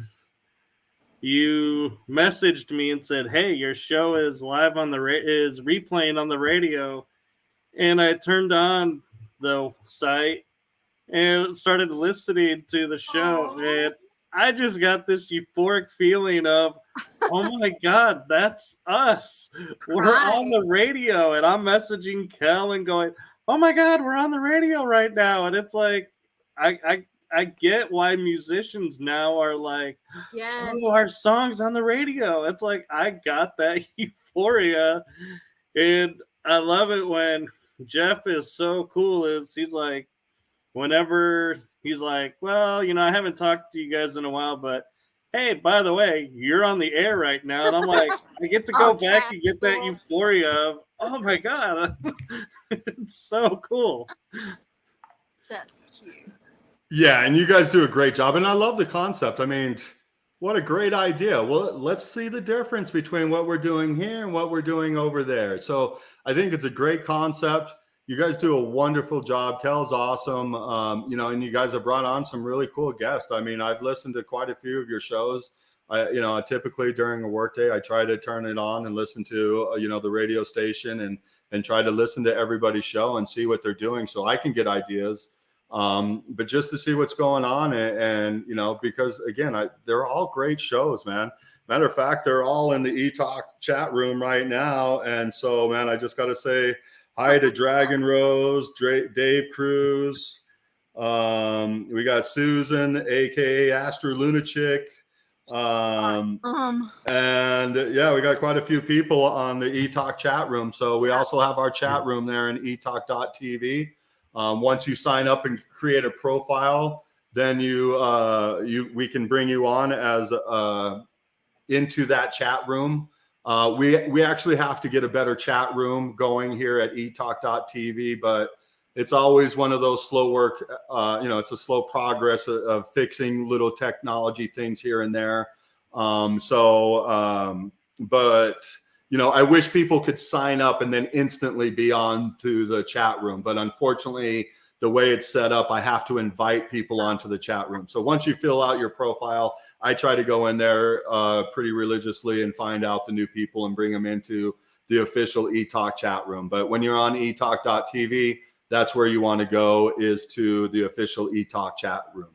you messaged me and said, "Hey, your show is live on is replaying on the radio," and I turned on the site and started listening to the show. Aww. And I just got this euphoric feeling of, oh my God, that's us. We're on the radio. And I'm messaging Kel and going, oh my God, we're on the radio right now. And it's like, I get why musicians now are like, yes, oh, our song's on the radio. It's like, I got that euphoria. And I love it when Jeff is so cool. He's like, whenever he's like, well, I haven't talked to you guys in a while, but hey, by the way, you're on the air right now. And I'm like, I get to go back and get that euphoria of, oh my God, it's so cool. That's cute. Yeah, and you guys do a great job. And I love the concept. I mean, what a great idea. Well, let's see the difference between what we're doing here and what we're doing over there. So I think it's a great concept. You guys do a wonderful job. Kel's awesome. And you guys have brought on some really cool guests. I mean, I've listened to quite a few of your shows. Typically during a workday, I try to turn it on and listen to, the radio station and try to listen to everybody's show and see what they're doing so I can get ideas. But just to see what's going on and because again, they're all great shows, man. Matter of fact, they're all in the ETalk chat room right now. And so, man, I just got to say hi to Dragon Rose, Dave Cruz. We got Susan, AKA Astro Lunachick. And yeah, we got quite a few people on the ETalk chat room. So we also have our chat room there in ETalk.tv. Once you sign up and create a profile, then we can bring you on as into that chat room. We actually have to get a better chat room going here at ETalk.tv, but it's always one of those slow work. It's a slow progress of fixing little technology things here and there. But I wish people could sign up and then instantly be on to the chat room. But unfortunately, the way it's set up, I have to invite people onto the chat room. So once you fill out your profile, I try to go in there pretty religiously and find out the new people and bring them into the official ETalk chat room. But when you're on ETalk.tv, that's where you want to go, is to the official ETalk chat room.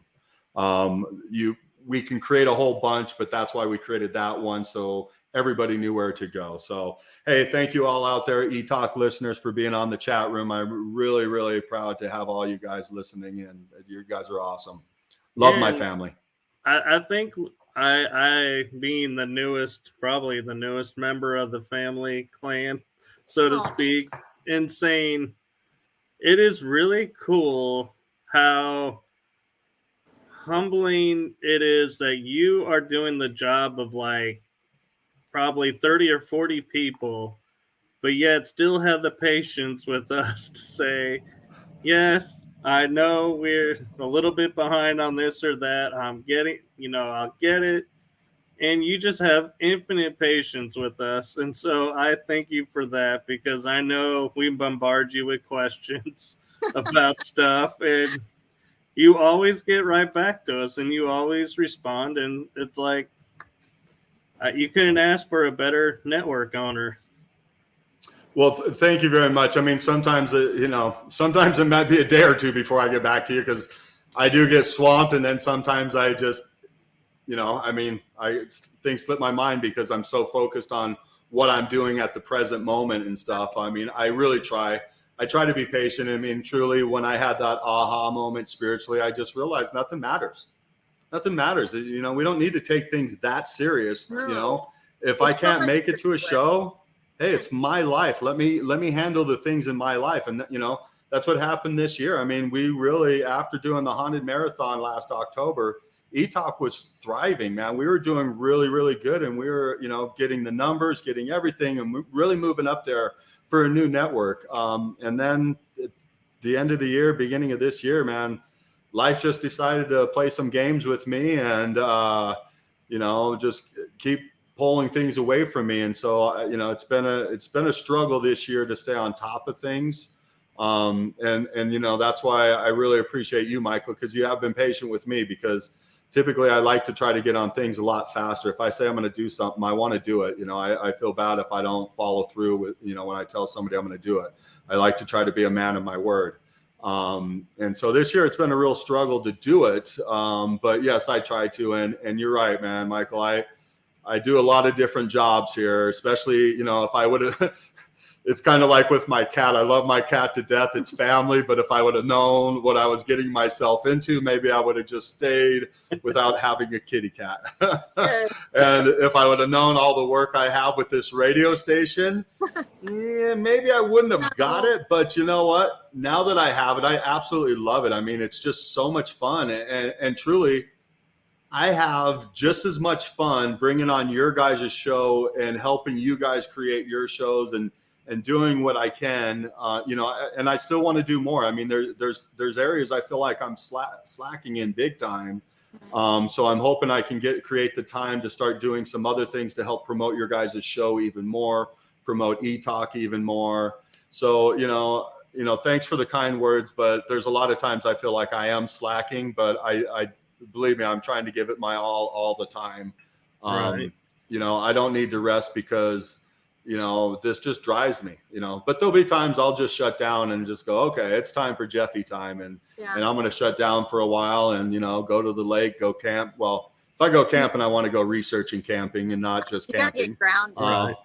We can create a whole bunch, but that's why we created that one, so everybody knew where to go. So, hey, thank you all out there, ETalk listeners, for being on the chat room. I'm really, really proud to have all you guys listening in. You guys are awesome. Love my family. I think I being the newest, probably the newest member of the family clan, so to speak, and saying it is really cool how humbling it is that you are doing the job of like probably 30 or 40 people, but yet still have the patience with us to say, yes, I know we're a little bit behind on this or that. I'm getting, I'll get it. And you just have infinite patience with us. And so I thank you for that, because I know we bombard you with questions about stuff, and you always get right back to us and you always respond. And it's like, you couldn't ask for a better network owner. Well, thank you very much. I mean, sometimes it might be a day or two before I get back to you, because I do get swamped, and then sometimes I just, things slip my mind because I'm so focused on what I'm doing at the present moment and stuff. I mean, I really try. I try to be patient. I mean, truly, when I had that aha moment spiritually, I just realized nothing matters. Nothing matters. We don't need to take things that serious. No. If I can't make it to a show, hey, it's my life. Let me handle the things in my life. And that's what happened this year. I mean, we really, after doing the haunted marathon last October, ETalk was thriving, man. We were doing really, really good, and we were, getting the numbers, getting everything, and really moving up there for a new network. And then at the end of the year, beginning of this year, man, life just decided to play some games with me, and just keep pulling things away from me. And so, it's been a struggle this year to stay on top of things. And that's why I really appreciate you, Michael, because you have been patient with me, because typically I like to try to get on things a lot faster. If I say I'm going to do something, I want to do it. I feel bad if I don't follow through with, when I tell somebody I'm going to do it. I like to try to be a man of my word. And so this year it's been a real struggle to do it. But yes, I try to, and you're right, man, Michael, I do a lot of different jobs here, especially, if I would have, it's kind of like with my cat. I love my cat to death. It's family. But if I would have known what I was getting myself into, maybe I would have just stayed without having a kitty cat. And if I would have known all the work I have with this radio station, maybe I wouldn't have got it. But you know what? Now that I have it, I absolutely love it. I mean, it's just so much fun. And truly, I have just as much fun bringing on your guys' show and helping you guys create your shows and doing what I can, and I still want to do more. I mean, there's areas I feel like I'm slacking in big time. So I'm hoping I can create the time to start doing some other things to help promote your guys' show even more, promote ETalk even more. So, thanks for the kind words, but there's a lot of times I feel like I am slacking, but I believe me, I'm trying to give it my all the time. Right. I don't need to rest because this just drives me, but there'll be times I'll just shut down and just go, okay, it's time for Jeffy time. And I'm going to shut down for a while and, go to the lake, go camp. Well, if I go camping, I want to go researching camping and not just camping. Get grounded.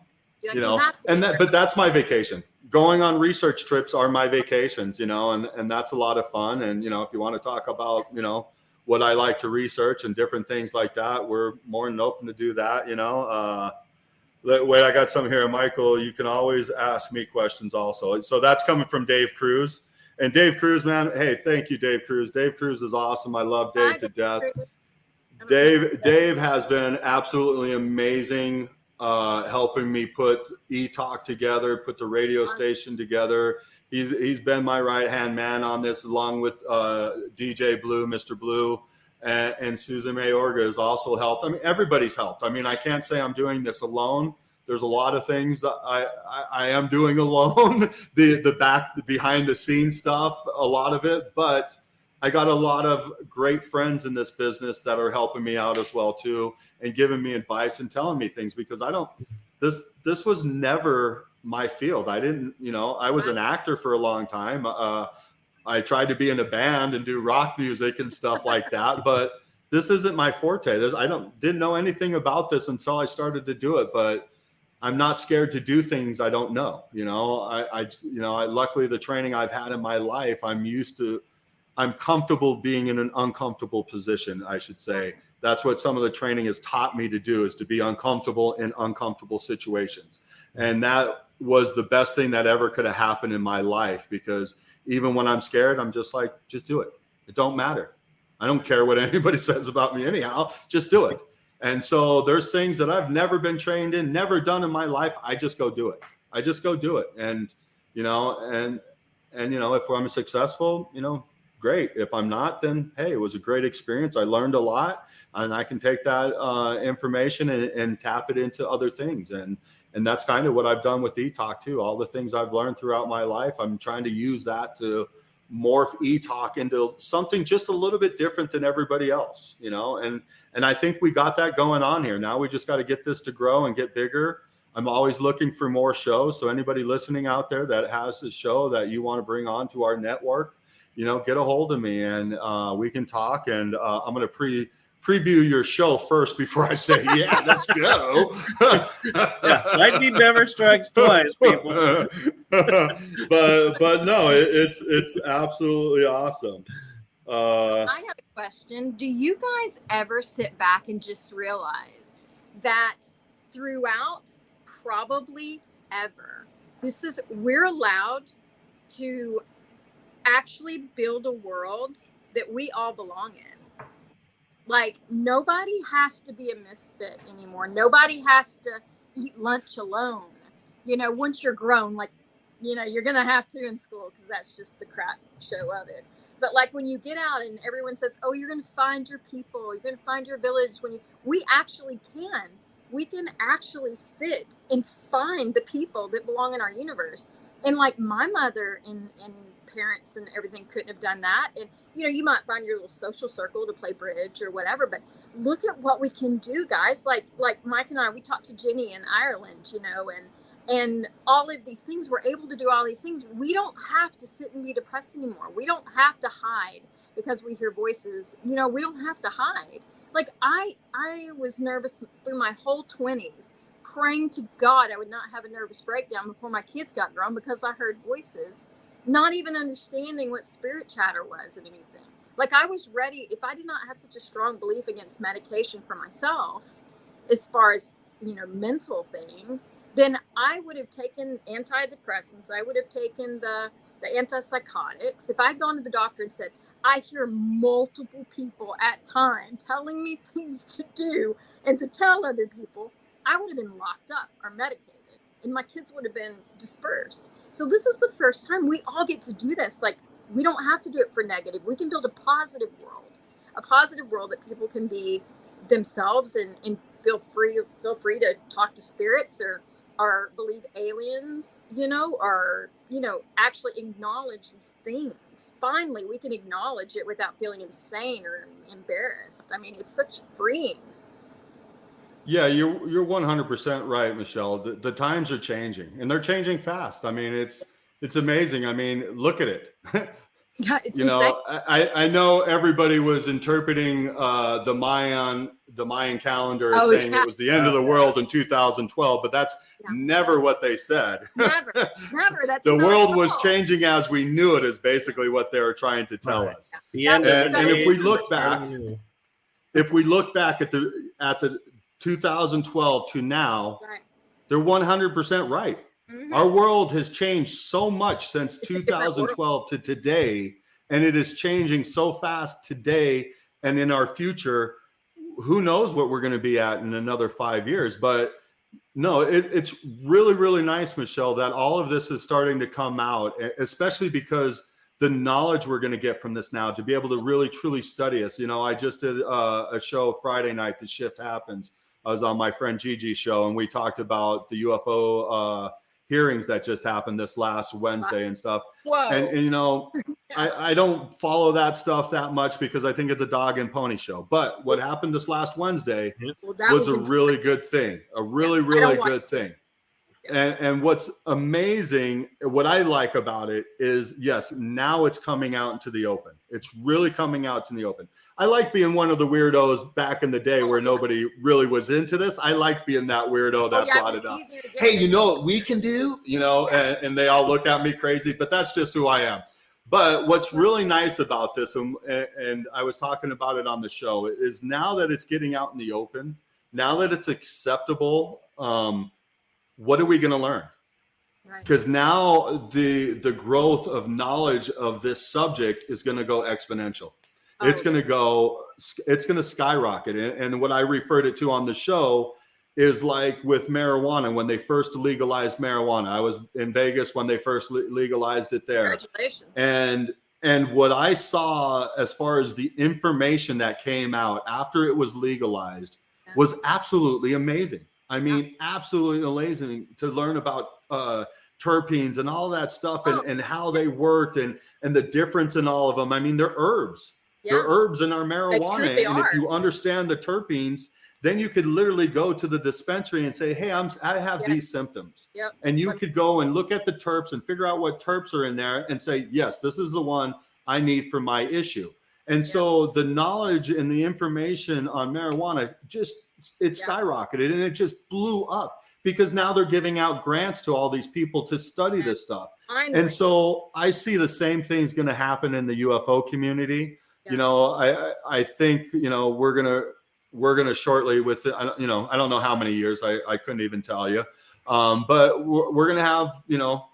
But that's my vacation. Going on research trips are my vacations, and that's a lot of fun. And, if you want to talk about, what I like to research and different things like that, we're more than open to do that, Wait, I got something here, Michael. You can always ask me questions also. So that's coming from Dave Cruz. And Dave Cruz, man, hey, thank you, Dave Cruz. Dave Cruz is awesome. I love Dave to death. Dave has been absolutely amazing, helping me put ETalk together, put the radio station together. He's been my right-hand man on this, along with DJ Blue, Mr. Blue. And Susan Mayorga has also helped. I mean, everybody's helped. I mean, I can't say I'm doing this alone. There's a lot of things that I am doing alone, the behind the scenes stuff, a lot of it, but I got a lot of great friends in this business that are helping me out as well too, and giving me advice and telling me things, because this was never my field. I didn't, I was an actor for a long time. I tried to be in a band and do rock music and stuff like that, but this isn't my forte. Didn't know anything about this until I started to do it, but I'm not scared to do things I don't know. Luckily the training I've had in my life, I'm comfortable being in an uncomfortable position, I should say. That's what some of the training has taught me to do, is to be uncomfortable in uncomfortable situations. And that was the best thing that ever could have happened in my life, because even when I'm scared, I'm just like, just do it. It don't matter. I don't care what anybody says about me anyhow, just do it. And so there's things that I've never been trained in, never done in my life. I just go do it. And, if I'm successful, great. If I'm not, then, hey, it was a great experience. I learned a lot, and I can take that information and tap it into other things. And that's kind of what I've done with ETalk too. All the things I've learned throughout my life, I'm trying to use that to morph ETalk into something just a little bit different than everybody else, and I think we got that going on here. Now we just got to get this to grow and get bigger. I'm always looking for more shows. So anybody listening out there that has a show that you want to bring on to our network, get a hold of me, and we can talk. And I'm going to preview your show first before I say, yeah, let's go. Yeah, lightning never strikes twice, people. but no, it's absolutely awesome. I have a question. Do you guys ever sit back and just realize that throughout probably ever, we're allowed to actually build a world that we all belong in? Like, nobody has to be a misfit anymore. Nobody has to eat lunch alone. Once you're grown, you're going to have to in school, because that's just the crap show of it. But like when you get out and everyone says, oh, you're going to find your people, you're going to find your village. We actually can. We can actually sit and find the people that belong in our universe. And like my mother and parents and everything couldn't have done that. And, you might find your little social circle to play bridge or whatever, but look at what we can do, guys. Like Mike and I, we talked to Jenny in Ireland, and all of these things, we're able to do all these things. We don't have to sit and be depressed anymore. We don't have to hide because we hear voices. We don't have to hide. Like I was nervous through my whole 20s, praying to God I would not have a nervous breakdown before my kids got grown, because I heard voices, not even understanding what spirit chatter was and anything. Like I was ready. If I did not have such a strong belief against medication for myself, as far as, mental things, then I would have taken antidepressants. I would have taken the antipsychotics. If I'd gone to the doctor and said, I hear multiple people at time telling me things to do and to tell other people, I would have been locked up or medicated, and my kids would have been dispersed. So this is the first time we all get to do this. Like, we don't have to do it for negative. We can build a positive world that people can be themselves and feel free to talk to spirits or believe aliens, or, actually acknowledge these things. Finally, we can acknowledge it without feeling insane or embarrassed. I mean, it's such freeing. Yeah, you're 100% right, Michelle. The times are changing, and they're changing fast. I mean, it's amazing. I mean, look at it. Yeah, it's insane. I know everybody was interpreting the Mayan calendar as saying it was the end of the world in 2012, but that's never what they said. Never. That's the world was changing as we knew it, is basically what they were trying to tell us. Yeah. And if we look back at the 2012 to now, they're 100% right. Mm-hmm. Our world has changed so much since 2012 to today, and it is changing so fast today and in our future. Who knows what we're going to be at in another 5 years? But no, it's really, really nice, Michelle, that all of this is starting to come out, especially because the knowledge we're going to get from this now, to be able to really, truly study us. I just did a show Friday night, The Shift Happens, I was on my friend Gigi's show, and we talked about the UFO hearings that just happened this last Wednesday and stuff. Whoa. And you know, I don't follow that stuff that much because I think it's a dog and pony show. But what happened this last Wednesday was a really good thing, a really good thing. And what's amazing, what I like about it is, yes, now it's coming out into the open. It's really coming out in the open. I like being one of the weirdos back in the day where nobody really was into this. I like being that weirdo that brought it up. Hey, you know what we can do? You know, and they all look at me crazy, but that's just who I am. But what's really nice about this, and I was talking about it on the show, is now that it's getting out in the open, now that it's acceptable, what are we going to learn? Because now the growth of knowledge of this subject is going to go exponential. It's going to skyrocket. And what I referred it to on the show is like with marijuana, when they first legalized marijuana. I was in Vegas when they first legalized it there. Congratulations. And what I saw as far as the information that came out after it was legalized was absolutely amazing. I mean, absolutely amazing to learn about terpenes and all that stuff and how they worked and the difference in all of them. I mean, they're herbs. Yeah. They're herbs in our marijuana. And if you understand the terpenes, then you could literally go to the dispensary and say, hey, I have these symptoms. Yep. And you could go and look at the terps and figure out what terps are in there and say, yes, this is the one I need for my issue. And so the knowledge and the information on marijuana it skyrocketed and it just blew up because now they're giving out grants to all these people to study this stuff. And so I see the same thing's going to happen in the UFO community. You know, I think, you know, we're going to shortly with, you know, I don't know how many years, I couldn't even tell you. But we're going to have, you know,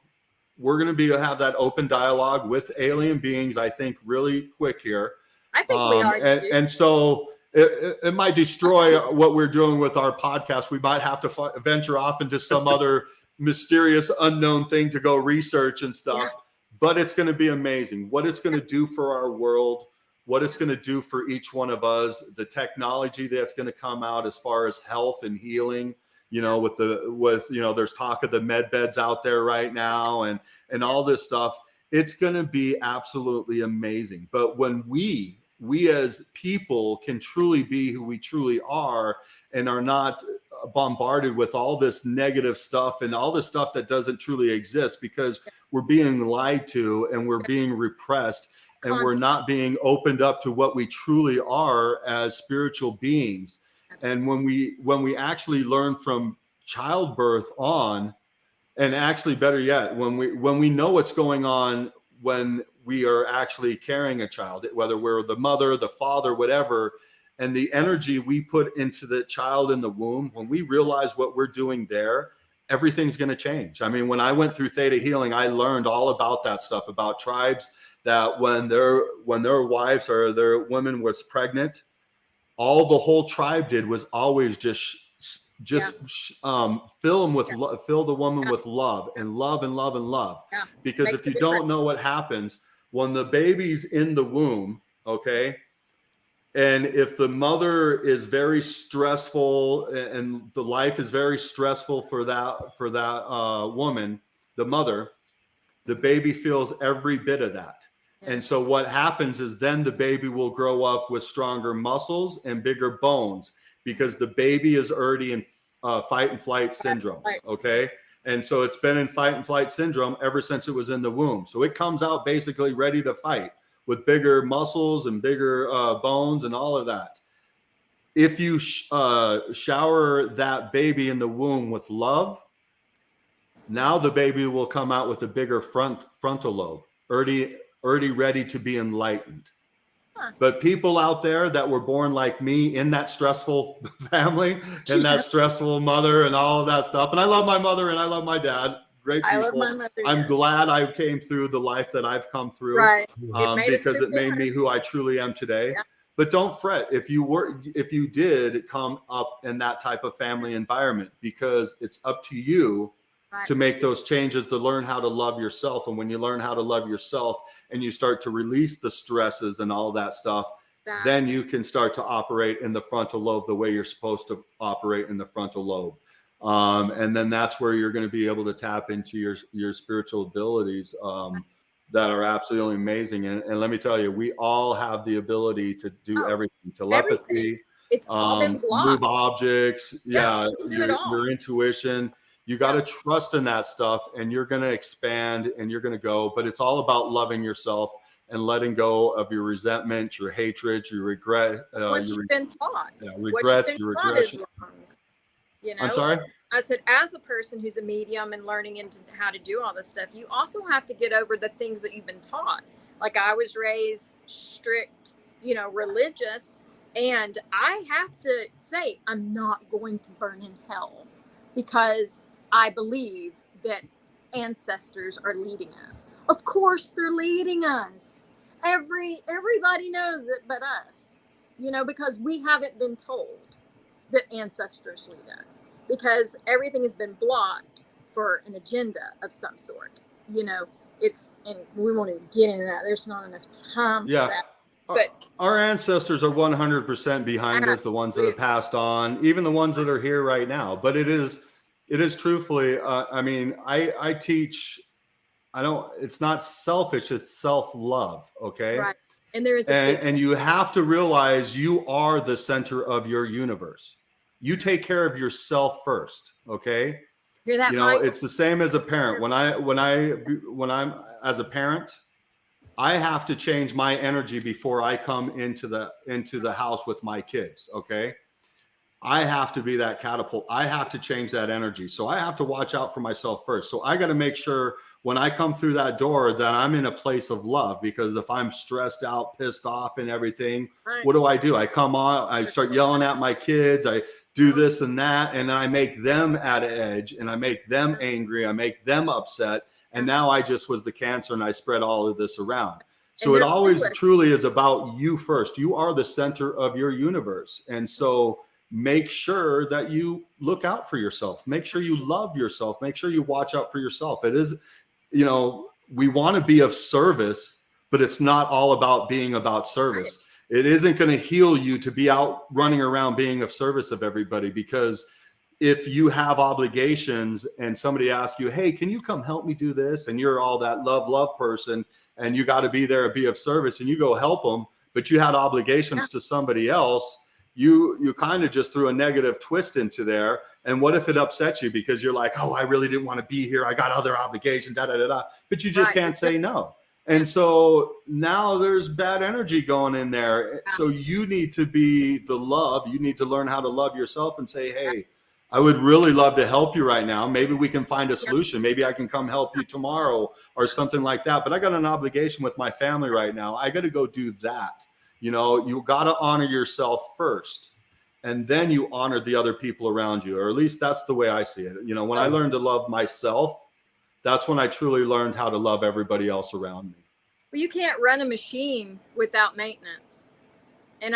we're going to have that open dialogue with alien beings, I think, really quick here. I think we are. And so it might destroy what we're doing with our podcast. We might have to venture off into some other mysterious unknown thing to go research and stuff. But it's going to be amazing what it's going to do for our world, what it's going to do for each one of us, the technology that's going to come out as far as health and healing. You know, with you know, there's talk of the med beds out there right now and all this stuff. It's going to be absolutely amazing. But when we as people can truly be who we truly are and are not bombarded with all this negative stuff and all this stuff that doesn't truly exist because we're being lied to and we're being repressed and we're not being opened up to what we truly are as spiritual beings. And when we actually learn from childbirth on, and actually better yet, when we know what's going on when we are actually carrying a child, whether we're the mother, the father, whatever, and the energy we put into the child in the womb, when we realize what we're doing there, everything's going to change. I mean, when I went through ThetaHealing, I learned all about that stuff, about tribes that when their wives or their woman was pregnant, all the whole tribe did was always just fill the woman with love and love and love and love. Yeah. Because if you don't know what happens when the baby's in the womb, okay, and if the mother is very stressful and the life is very stressful for that woman, the mother, the baby feels every bit of that. And so what happens is then the baby will grow up with stronger muscles and bigger bones because the baby is already in fight and flight syndrome. Okay. And so it's been in fight and flight syndrome ever since it was in the womb. So it comes out basically ready to fight with bigger muscles and bigger bones and all of that. If you shower that baby in the womb with love, now the baby will come out with a bigger frontal lobe, already ready to be enlightened. But people out there that were born like me in that stressful family and that stressful mother and all of that stuff. And I love my mother and I love my dad. Great people. I love my mother, I'm glad I came through the life that I've come through, because it made me who I truly am today. Yeah. But don't fret if you did come up in that type of family environment, because it's up to you to make those changes, to learn how to love yourself. And when you learn how to love yourself and you start to release the stresses and all that stuff, then you can start to operate in the frontal lobe the way you're supposed to operate in the frontal lobe. And then that's where you're going to be able to tap into your spiritual abilities that are absolutely amazing. And let me tell you, we all have the ability to do everything. Telepathy, everything. It's all been move objects, your intuition. You got to trust in that stuff, and you're going to expand and you're going to go. But it's all about loving yourself and letting go of your resentment, your hatred, your regret. What you've been taught. Regrets, your regression. You know? I'm sorry? I said, as a person who's a medium and learning into how to do all this stuff, you also have to get over the things that you've been taught. Like I was raised strict, religious, and I have to say, I'm not going to burn in hell because I believe that ancestors are leading us. Of course, they're leading us. Everybody knows it but us, because we haven't been told that ancestors lead us, because everything has been blocked for an agenda of some sort. And we won't even get into that. There's not enough time for that. But our ancestors are 100% behind us, the ones that have passed on, even the ones that are here right now. But it is truthfully, I teach, it's not selfish, it's self-love. Okay. Right. And there is and you have to realize you are the center of your universe. You take care of yourself first. Okay. Hear that, it's the same as a parent. When I'm as a parent, I have to change my energy before I come into the house with my kids. Okay. I have to be that catapult. I have to change that energy. So I have to watch out for myself first. So I got to make sure when I come through that door that I'm in a place of love, because if I'm stressed out, pissed off and everything, what do? I come on, I start yelling at my kids. I do this and that, and I make them at an edge, and I make them angry. I make them upset. And now I just was the cancer, and I spread all of this around. So it always truly is about you first. You are the center of your universe. And so make sure that you look out for yourself. Make sure you love yourself. Make sure you watch out for yourself. It is, we want to be of service, but it's not all about being about service. It isn't going to heal you to be out running around being of service of everybody, because if you have obligations and somebody asks you, hey, can you come help me do this? And you're all that love person, and you got to be there and be of service, and you go help them, but you had obligations to somebody else. You kind of just threw a negative twist into there. And what if it upsets you because you're like, oh, I really didn't want to be here. I got other obligations, but you just can't say no. And so now there's bad energy going in there. So you need to be the love. You need to learn how to love yourself and say, hey, I would really love to help you right now. Maybe we can find a solution. Maybe I can come help you tomorrow or something like that. But I got an obligation with my family right now. I got to go do that. You got to honor yourself first, and then you honor the other people around you, or at least that's the way I see it. When I learned to love myself, that's when I truly learned how to love everybody else around me. Well, you can't run a machine without maintenance. And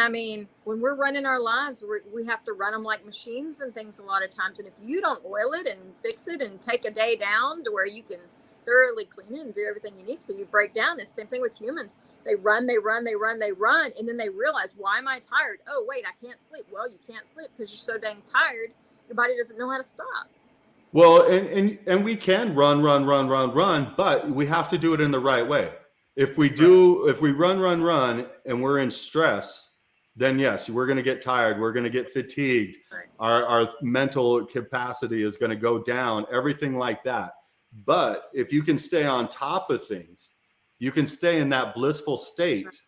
when we're running our lives, we have to run them like machines and things a lot of times. And if you don't oil it and fix it and take a day down to where you can thoroughly clean it and do everything you need to, you break down. It's the same thing with humans. They run, and then they realize, why am I tired? Oh, wait, I can't sleep. Well, you can't sleep because you're so dang tired. Your body doesn't know how to stop. Well, and we can run, but we have to do it in the right way. If we run, and we're in stress, then yes, we're going to get tired. We're going to get fatigued. Right. Our mental capacity is going to go down, everything like that. But if you can stay on top of things, you can stay in that blissful state.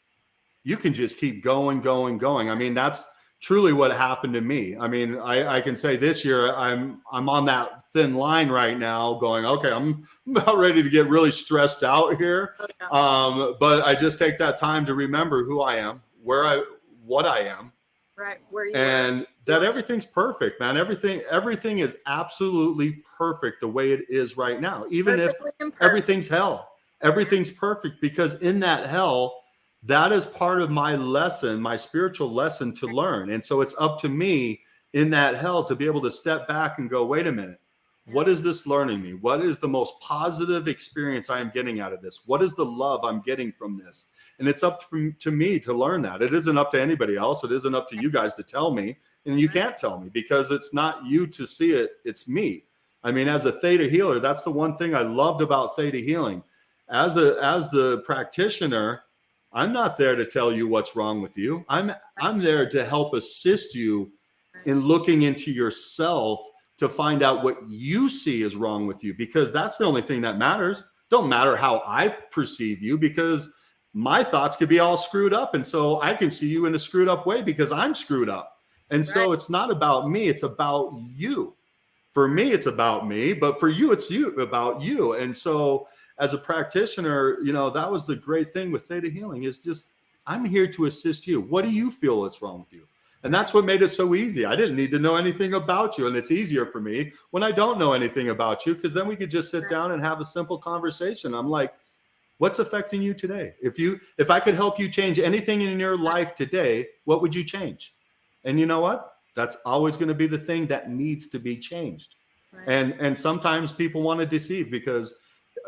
You can just keep going. That's truly what happened to me. I can say this year, I'm on that thin line right now going, okay, I'm about ready to get really stressed out here. But I just take that time to remember who I am, what I am. Right. Where you and that everything's perfect, man. Everything is absolutely perfect the way it is right now. Even if everything's hell, everything's perfect, because in that hell, that is part of my lesson, my spiritual lesson to learn. And so it's up to me in that hell to be able to step back and go, wait a minute, what is this learning me? What is the most positive experience I am getting out of this? What is the love I'm getting from this? And it's up to me to learn that. It isn't up to anybody else. It isn't up to you guys to tell me. And you can't tell me because it's not you to see it. It's me. I mean, as a theta healer, that's the one thing I loved about theta healing. As the practitioner, I'm not there to tell you what's wrong with you. I'm there to help assist you in looking into yourself to find out what you see is wrong with you, because that's the only thing that matters. Don't matter how I perceive you, because my thoughts could be all screwed up. And so I can see you in a screwed up way because I'm screwed up. And so it's not about me. It's about you. For me, it's about me, but for you, it's about you. And so as a practitioner, you know, that was the great thing with theta healing, is just, I'm here to assist you. What do you feel is wrong with you? And that's what made it so easy. I didn't need to know anything about you. And it's easier for me when I don't know anything about you, because then we could just sit down and have a simple conversation. I'm like, what's affecting you today? If I could help you change anything in your life today, what would you change? And you know what? That's always going to be the thing that needs to be changed. Right. And sometimes people want to deceive, because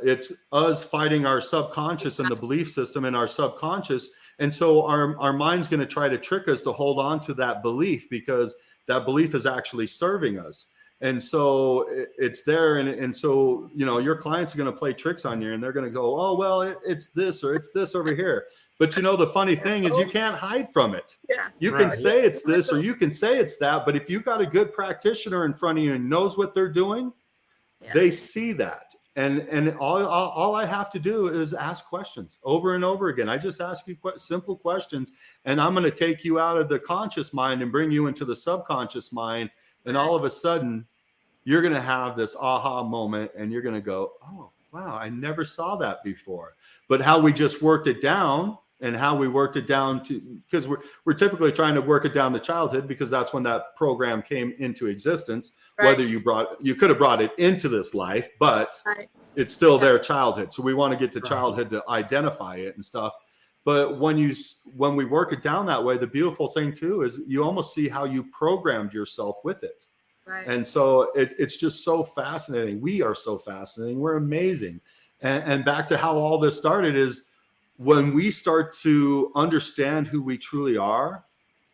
it's us fighting our subconscious and the belief system in our subconscious. And so our mind's going to try to trick us to hold on to that belief, because that belief is actually serving us. And so it's there. And so, you know, your clients are going to play tricks on you, and they're going to go, oh, well, it's this, or it's this over here. But, you know, the funny thing is you can't hide from it. Yeah. You can say it's this, or you can say it's that. But if you've got a good practitioner in front of you and knows what they're doing, they see that. And all I have to do is ask questions over and over again. I just ask you simple questions, and I'm going to take you out of the conscious mind and bring you into the subconscious mind. And all of a sudden, you're going to have this aha moment, and you're going to go, oh, wow, I never saw that before. But how we just worked it down, and how we worked it down to, because we're typically trying to work it down to childhood, because that's when that program came into existence. Right. Whether you could have brought it into this life, but it's still their childhood. So we want to get to childhood to identify it and stuff. But when we work it down that way, the beautiful thing too is you almost see how you programmed yourself with it. Right. And so it's just so fascinating. We are so fascinating. We're amazing. And back to how all this started is when we start to understand who we truly are,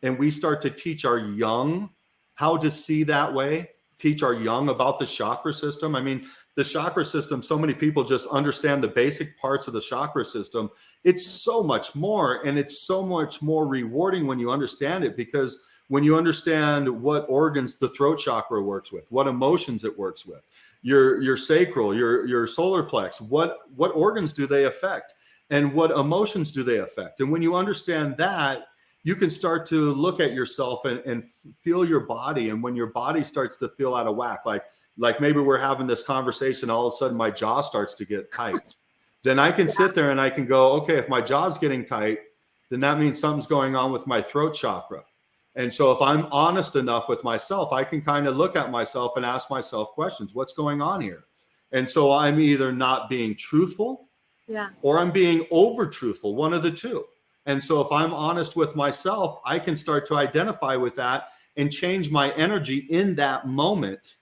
and we start to teach our young how to see that way, teach our young about the chakra system. I mean, the chakra system, so many people just understand the basic parts of the chakra system. It's so much more, and it's so much more rewarding when you understand it, because when you understand what organs the throat chakra works with, what emotions it works with, your sacral, your solar plex, what organs do they affect, and what emotions do they affect? And when you understand that, you can start to look at yourself and feel your body. And when your body starts to feel out of whack, like maybe we're having this conversation, all of a sudden my jaw starts to get tight. Then I can sit there and I can go, okay, if my jaw's getting tight, then that means something's going on with my throat chakra. And so if I'm honest enough with myself, I can kind of look at myself and ask myself questions. What's going on here? And so I'm either not being truthful or I'm being over truthful, one of the two. And so if I'm honest with myself, I can start to identify with that and change my energy in that moment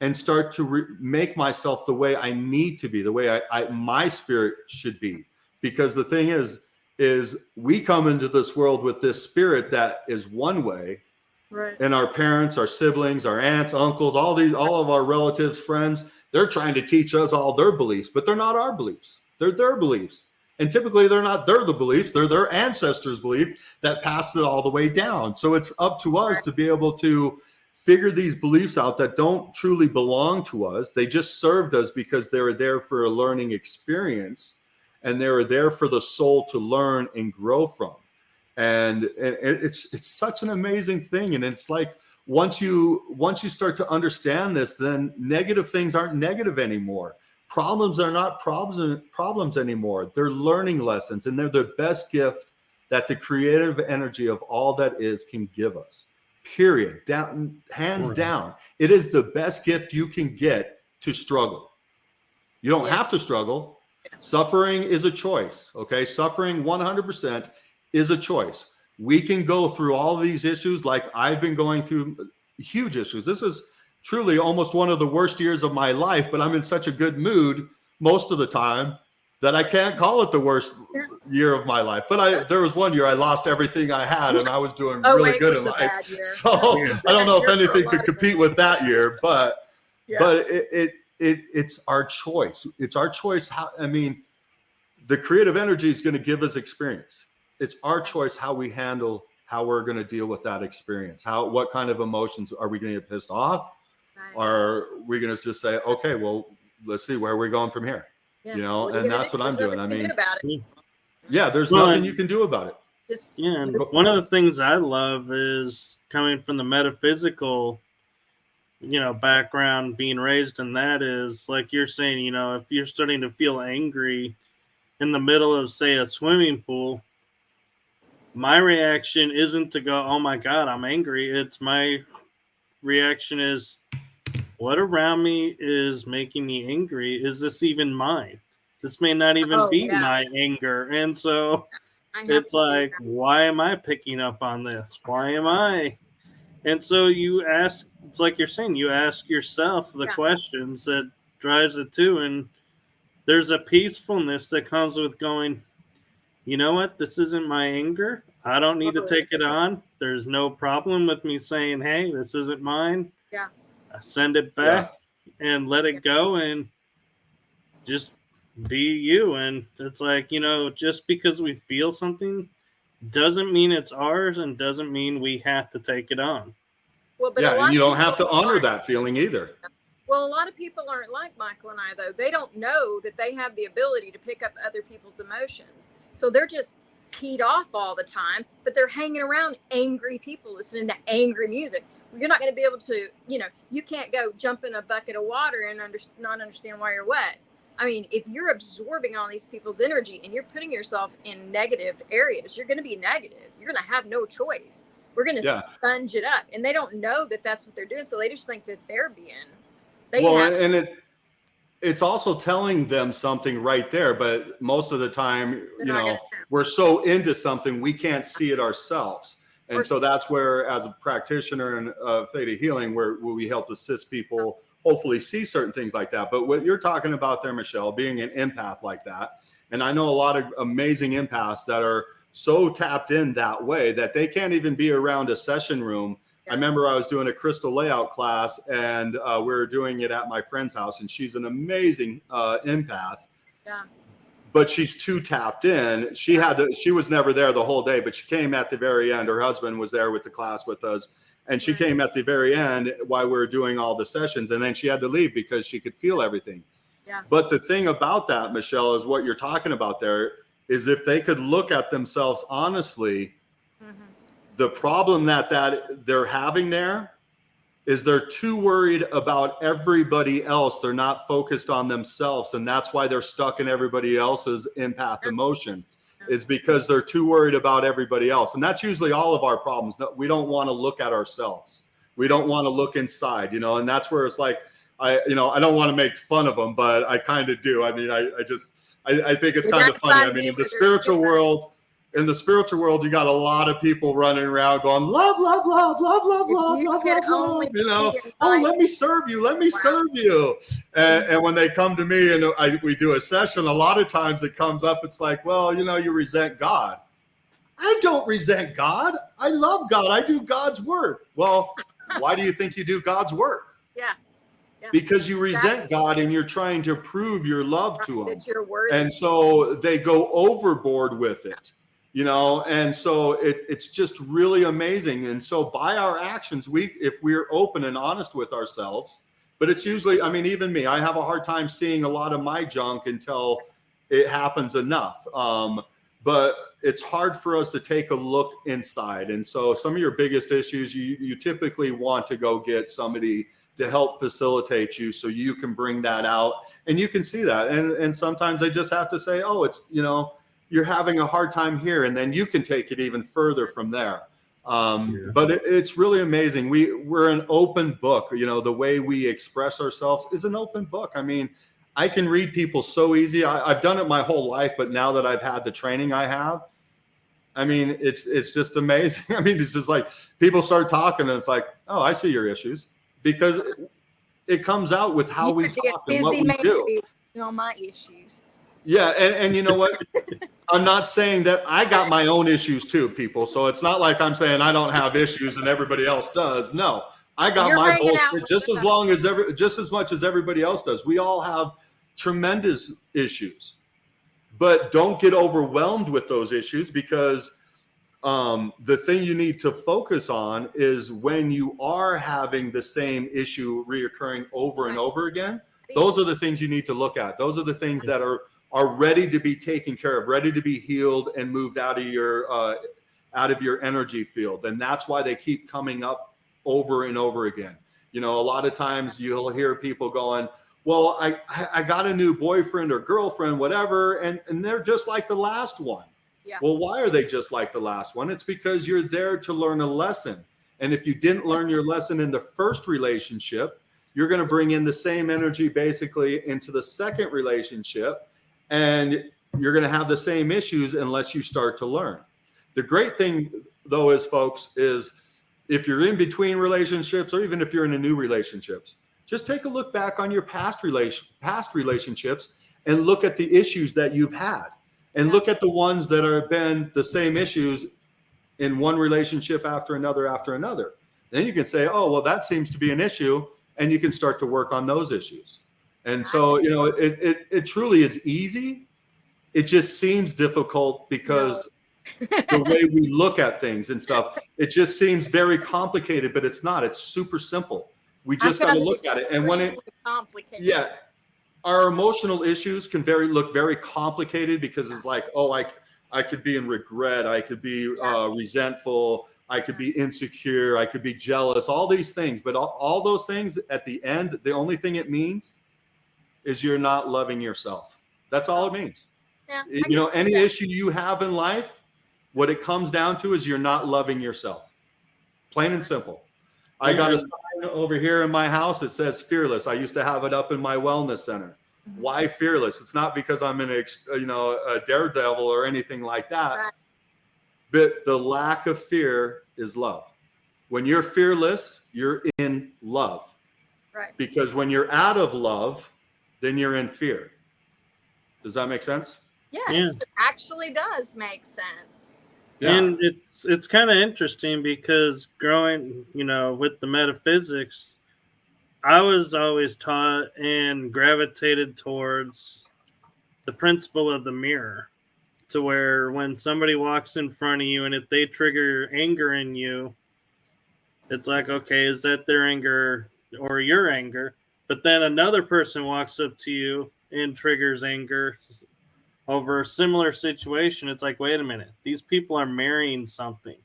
and start to make myself the way I need to be, the way my spirit should be. Because the thing is we come into this world with this spirit that is one way, right? And our parents, our siblings, our aunts, uncles, all of our relatives, friends, they're trying to teach us all their beliefs, but they're not our beliefs. They're their beliefs. And typically they're the beliefs, they're their ancestors' belief that passed it all the way down. So it's up to us to be able to figure these beliefs out that don't truly belong to us. They just served us because they were there for a learning experience, and they were there for the soul to learn and grow from. And it's such an amazing thing. And it's like once you start to understand this, then negative things aren't negative anymore. Problems are not problems anymore. They're learning lessons, and they're the best gift that the creative energy of all that is can give us. Period. Hands down. It is the best gift you can get to struggle. You don't have to struggle. Suffering is a choice. Okay. Suffering 100% is a choice. We can go through all these issues like I've been going through huge issues. This is truly almost one of the worst years of my life, but I'm in such a good mood most of the time that I can't call it the worst year of my life. But there was one year I lost everything I had, and I was doing really good in life. So I don't know if anything could compete with that year, but it's our choice. It's our choice. The creative energy is going to give us experience. It's our choice how we handle, how we're going to deal with that experience. What kind of emotions are we going to get pissed off? Or are we going to just say, okay, well, let's see where we're going from here. And that's what I'm doing. There's nothing you can do about it. And one of the things I love is coming from the metaphysical, background, being raised in that, is like you're saying, if you're starting to feel angry in the middle of, say, a swimming pool, my reaction isn't to go, oh my God, I'm angry. It's my reaction is, what around me is making me angry? Is this even mine? This may not even be my anger. And so it's like, why am I picking up on this? Why am I? And so you ask, it's like you're saying, you ask yourself the questions that drives it too. And there's a peacefulness that comes with going, you know what? This isn't my anger. I don't need to take it on. There's no problem with me saying, hey, this isn't mine. Yeah. I send it back and let it go and just be you. And it's like, just because we feel something doesn't mean it's ours and doesn't mean we have to take it on. Well, but and you don't have to honor that feeling either. Well, a lot of people aren't like Michael and I, though. They don't know that they have the ability to pick up other people's emotions. So they're just peed off all the time, but they're hanging around angry people listening to angry music. You're not going to be able to, you can't go jump in a bucket of water and not understand why you're wet. I mean, if you're absorbing all these people's energy and you're putting yourself in negative areas, you're going to be negative. You're going to have no choice. We're going to sponge it up. And they don't know that that's what they're doing. So they just think that they're being. It's also telling them something right there. But most of the time, we're so into something, we can't see it ourselves. And so that's where, as a practitioner in Theta Healing, where we help assist people hopefully see certain things like that. But what you're talking about there, Michelle, being an empath like that, and I know a lot of amazing empaths that are so tapped in that way that they can't even be around a session room. I remember I was doing a crystal layout class, and we were doing it at my friend's house, and she's an amazing empath. Yeah. But she's too tapped in. She was never there the whole day, but she came at the very end. Her husband was there with the class with us, and she came at the very end while we were doing all the sessions, and then she had to leave because she could feel everything. Yeah. But the thing about that, Michelle, is what you're talking about there is if they could look at themselves honestly, the problem that they're having there is they're too worried about everybody else. They're not focused on themselves. And that's why they're stuck in everybody else's empath emotion, is because they're too worried about everybody else. And that's usually all of our problems. No, we don't want to look at ourselves. We don't want to look inside, and that's where it's like, I don't want to make fun of them, but I kind of do. I mean, I think it's kind of funny. I mean, in the spiritual world, you got a lot of people running around going, love, love, love, love, love, love, love, love, love. Oh, let me serve you. Let me serve you. And when they come to me and we do a session, a lot of times it comes up, it's like, well, you resent God. I don't resent God. I love God. I do God's work. Well, why do you think you do God's work? Yeah. Because you resent God and you're trying to prove your love to him. And so they go overboard with it. And so it's just really amazing. And so by our actions, if we're open and honest with ourselves, but it's usually, I mean, even me, I have a hard time seeing a lot of my junk until it happens enough. But it's hard for us to take a look inside. And so some of your biggest issues, you typically want to go get somebody to help facilitate you so you can bring that out and you can see that. And sometimes they just have to say, oh, it's, you're having a hard time here, and then you can take it even further from there. But it's really amazing. We're an open book. The way we express ourselves is an open book. I mean, I can read people so easy. I've done it my whole life, but now that I've had the training I have, I mean, it's just amazing. I mean, it's just like people start talking and it's like, oh, I see your issues, because it comes out with how we talk and what we do. My issues. Yeah, and you know what? I'm not saying that I got my own issues too, people. So it's not like I'm saying I don't have issues and everybody else does. No, I got my bullshit just as much as everybody else does. We all have tremendous issues, but don't get overwhelmed with those issues, because the thing you need to focus on is when you are having the same issue reoccurring over and over again. Those are the things you need to look at. Those are the things that are ready to be taken care of, ready to be healed and moved out of your energy field. And that's why they keep coming up over and over again. You know, a lot of times you'll hear people going, well, I got a new boyfriend or girlfriend, whatever, and they're just like the last one. Yeah. Well, why are they just like the last one? It's because you're there to learn a lesson. And if you didn't learn your lesson in the first relationship, you're going to bring in the same energy basically into the second relationship, and you're going to have the same issues unless you start to learn. The great thing, though, is, folks, is if you're in between relationships, or even if you're in a new relationships, just take a look back on your past relationships and look at the issues that you've had, and look at the ones that have been the same issues in one relationship after another. Then you can say, oh, well, that seems to be an issue, and you can start to work on those issues. And so, you know, it truly is easy. It just seems difficult because the way we look at things and stuff, it just seems very complicated, but it's not. It's super simple. We just got to look at it. And when it, complicated. our emotional issues can look very complicated, because it's like, oh, I could be in regret. I could be resentful. I could be insecure. I could be jealous, all these things. But all those things at the end, the only thing it means is you're not loving yourself. That's all it means. Yeah, you know, any issue you have in life, what it comes down to is you're not loving yourself. Plain and simple. I got a sign over here in my house that says fearless. I used to have it up in my wellness center. Why fearless? It's not because I'm a daredevil or anything like that. Right. But the lack of fear is love. When you're fearless, you're in love. Right. Because when you're out of love, then you're in fear. Does that make sense? Yes, it actually does make sense. Yeah. And it's kind of interesting, because growing, you know, with the metaphysics, I was always taught and gravitated towards the principle of the mirror, to where when somebody walks in front of you and if they trigger anger in you, it's like, okay, is that their anger or your anger? But then another person walks up to you and triggers anger over a similar situation. It's like, wait a minute, these people are marrying something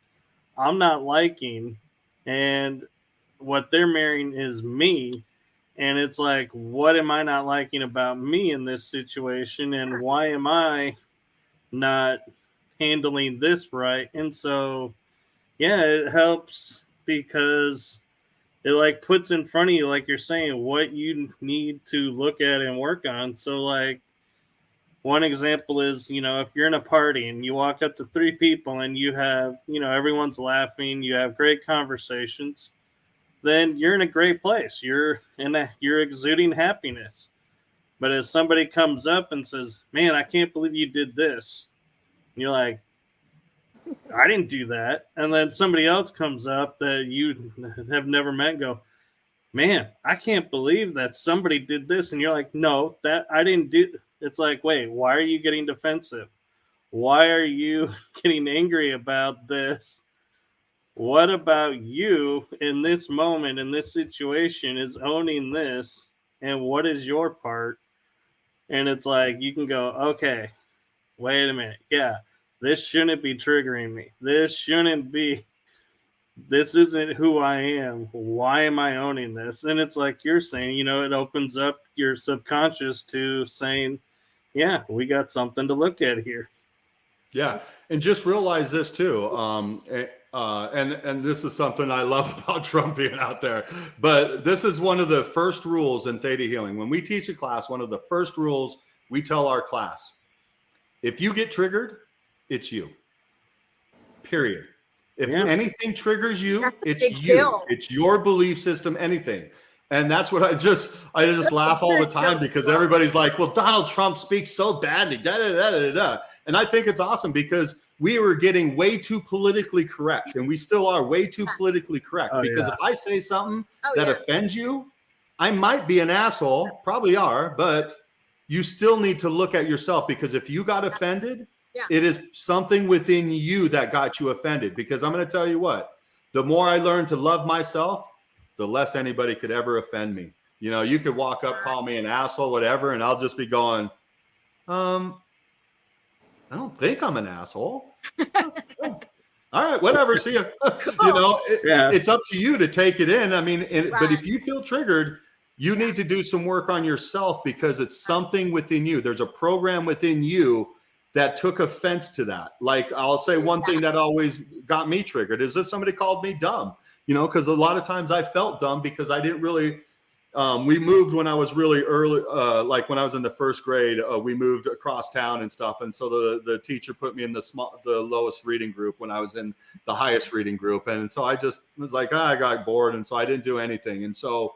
I'm not liking, and what they're marrying is me. And it's like, what am I not liking about me in this situation? And why am I not handling this right? And so, yeah, it helps, because it like puts in front of you, like you're saying, what you need to look at and work on. So like, one example is, you know, if you're in a party and you walk up to 3 people and you have, you know, everyone's laughing, you have great conversations, then you're in a great place. You're exuding happiness. But if somebody comes up and says, man, I can't believe you did this, and you're like, I didn't do that. And then somebody else comes up that you have never met and go, man, I can't believe that somebody did this. And you're like, no, that I didn't do. It's like, wait, why are you getting defensive? Why are you getting angry about this? What about you in this moment, in this situation, is owning this? And what is your part? And it's like, you can go, okay, wait a minute. Yeah, this shouldn't be triggering me. This isn't who I am. Why am I owning this? And it's like you're saying, you know, it opens up your subconscious to saying, yeah, we got something to look at here. Yeah. And just realize this too. And this is something I love about Trump being out there, but this is one of the first rules in Theta Healing. When we teach a class, one of the first rules we tell our class, if you get triggered, it's you, period. If anything triggers you, it's you. It's your belief system, anything. And that's what I just laugh all the time because everybody's like, well, Donald Trump speaks so badly, da, da, da, da, da. And I think it's awesome because we were getting way too politically correct, and we still are way too politically correct. Because if I say something that offends you, I might be an asshole, probably are, but you still need to look at yourself, because if you got offended, it is something within you that got you offended. Because I'm going to tell you what, the more I learn to love myself, the less anybody could ever offend me. You know, you could walk up, call me an asshole, whatever, and I'll just be going, I don't think I'm an asshole. All right, whatever. See ya. You know, it's up to you to take it in. I mean, but if you feel triggered, you need to do some work on yourself, because it's something within you. There's a program within you that took offense to that. Like, I'll say one thing that always got me triggered is if somebody called me dumb. You know, because a lot of times I felt dumb because I didn't really, we moved when I was really early, like when I was in the first grade, we moved across town and stuff. And so the teacher put me in the lowest reading group when I was in the highest reading group. And so I just was like, I got bored. And so I didn't do anything. And so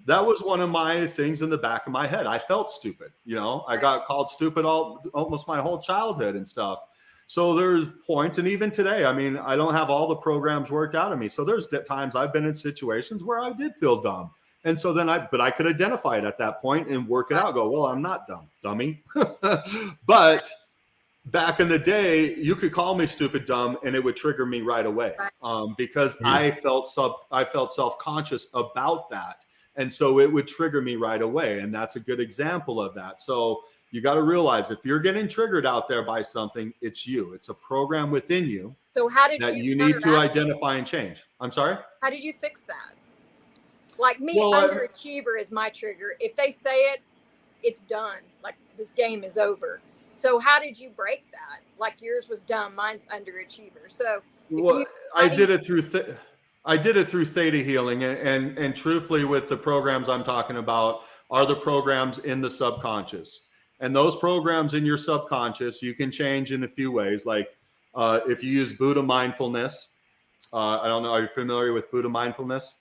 that was one of my things in the back of my head. I felt stupid. You know, I got called stupid almost my whole childhood and stuff. So there's points, and even today, I mean, I don't have all the programs worked out of me. So there's times I've been in situations where I did feel dumb. And so then but I could identify it at that point and work it out. Go, well, I'm not dumb, dummy. But back in the day, you could call me stupid, dumb, and it would trigger me right away, because I felt self-conscious about that. And so it would trigger me right away. And that's a good example of that. So you got to realize, if you're getting triggered out there by something, it's you. It's a program within you. So how did you need to identify and change? I'm sorry? How did you fix that? Like me, underachiever is my trigger. If they say it, it's done. Like, this game is over. So how did you break that? Like, yours was dumb, mine's underachiever. So I did it through ThetaHealing, and truthfully, with the programs I'm talking about, are the programs in the subconscious. And those programs in your subconscious, you can change in a few ways. Like, if you use Buddha mindfulness, I don't know, are you familiar with Buddha mindfulness?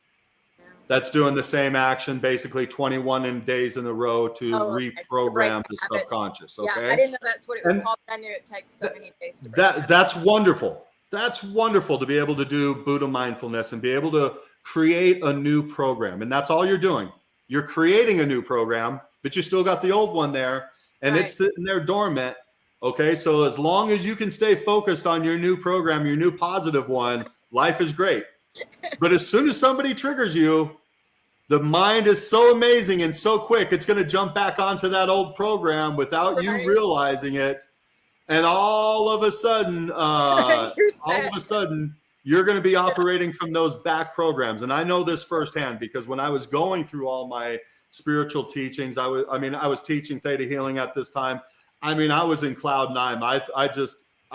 Yeah. That's doing the same action, basically 21 days in a row to reprogram the subconscious. Okay. Yeah, I didn't know that's what it was called. I knew it takes so many days to that's wonderful. That's wonderful to be able to do Buddha mindfulness and be able to create a new program. And that's all you're doing. You're creating a new program, but you still got the old one there. And it's sitting there dormant. Okay. So as long as you can stay focused on your new program, your new positive one, life is great. But as soon as somebody triggers you, the mind is so amazing and so quick, it's going to jump back onto that old program without you realizing it. And all of a sudden, you're going to be operating from those back programs. And I know this firsthand, because when I was going through all my spiritual teachings, I was teaching ThetaHealing at this time. I mean, I was in cloud nine. I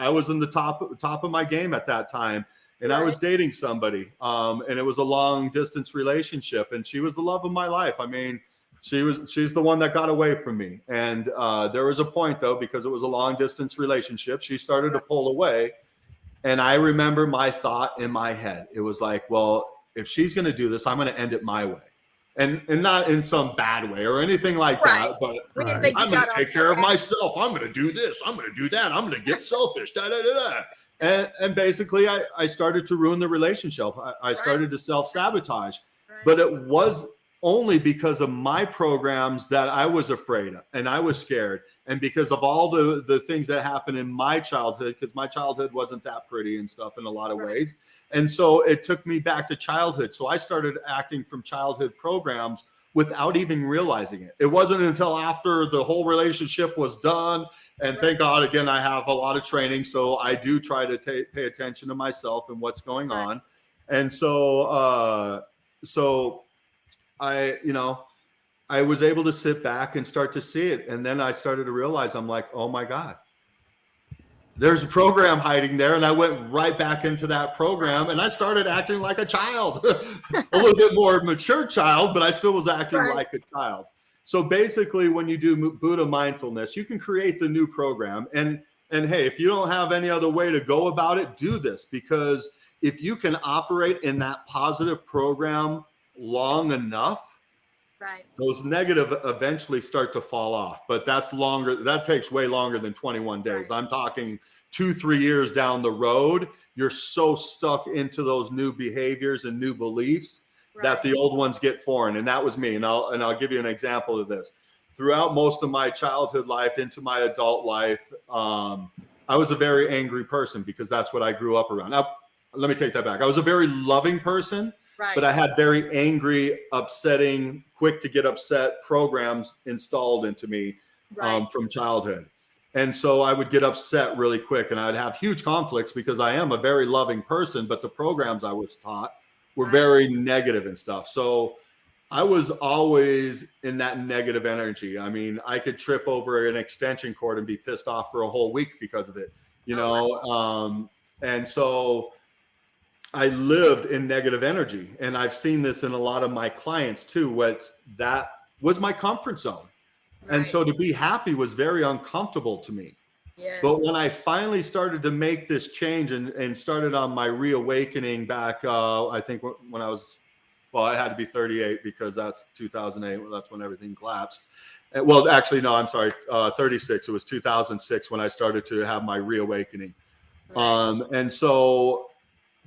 was in the top of my game at that time, and I was dating somebody, and it was a long distance relationship, and she was the love of my life. I mean, she's the one that got away from me. And there was a point, though, because it was a long distance relationship, she started to pull away. And I remember my thought in my head. It was like, well, if she's going to do this, I'm going to end it my way. And not in some bad way or anything like that, but I'm going to take care of myself. I'm going to do this. I'm going to do that. I'm going to get selfish. And basically, I started to ruin the relationship. I started to self-sabotage. But it was only because of my programs that I was afraid of, and I was scared. And because of all the things that happened in my childhood, because my childhood wasn't that pretty and stuff in a lot of ways. And so it took me back to childhood. So I started acting from childhood programs without even realizing it. It wasn't until after the whole relationship was done. And thank God, again, I have a lot of training. So I do try to pay attention to myself and what's going on. And so I was able to sit back and start to see it. And then I started to realize, I'm like, oh my God, there's a program hiding there. And I went right back into that program, and I started acting like a child, a little bit more mature child, but I still was acting like a child. So basically, when you do Buddha mindfulness, you can create the new program. And hey, if you don't have any other way to go about it, do this, because if you can operate in that positive program long enough, Right. Those negative eventually start to fall off, but that's longer. That takes way longer than 21 days. Right. I'm talking 2-3 years down the road. You're so stuck into those new behaviors and new beliefs that the old ones get foreign. And that was me. And I'll give you an example of this. Throughout most of my childhood life into my adult life, I was a very angry person because that's what I grew up around. Now, let me take that back. I was a very loving person. Right. But I had very angry, upsetting, quick to get upset programs installed into me from childhood. And so I would get upset really quick, and I'd have huge conflicts because I am a very loving person, but the programs I was taught were very negative and stuff. So I was always in that negative energy. I mean, I could trip over an extension cord and be pissed off for a whole week because of it, you know? And so I lived in negative energy, and I've seen this in a lot of my clients too. That was my comfort zone. And so to be happy was very uncomfortable to me. Yes. But when I finally started to make this change and started on my reawakening back, I think when I was, well, I had to be 38 because that's 2008. Well, that's when everything collapsed. Well, actually, no, I'm sorry, 36. It was 2006 when I started to have my reawakening. And so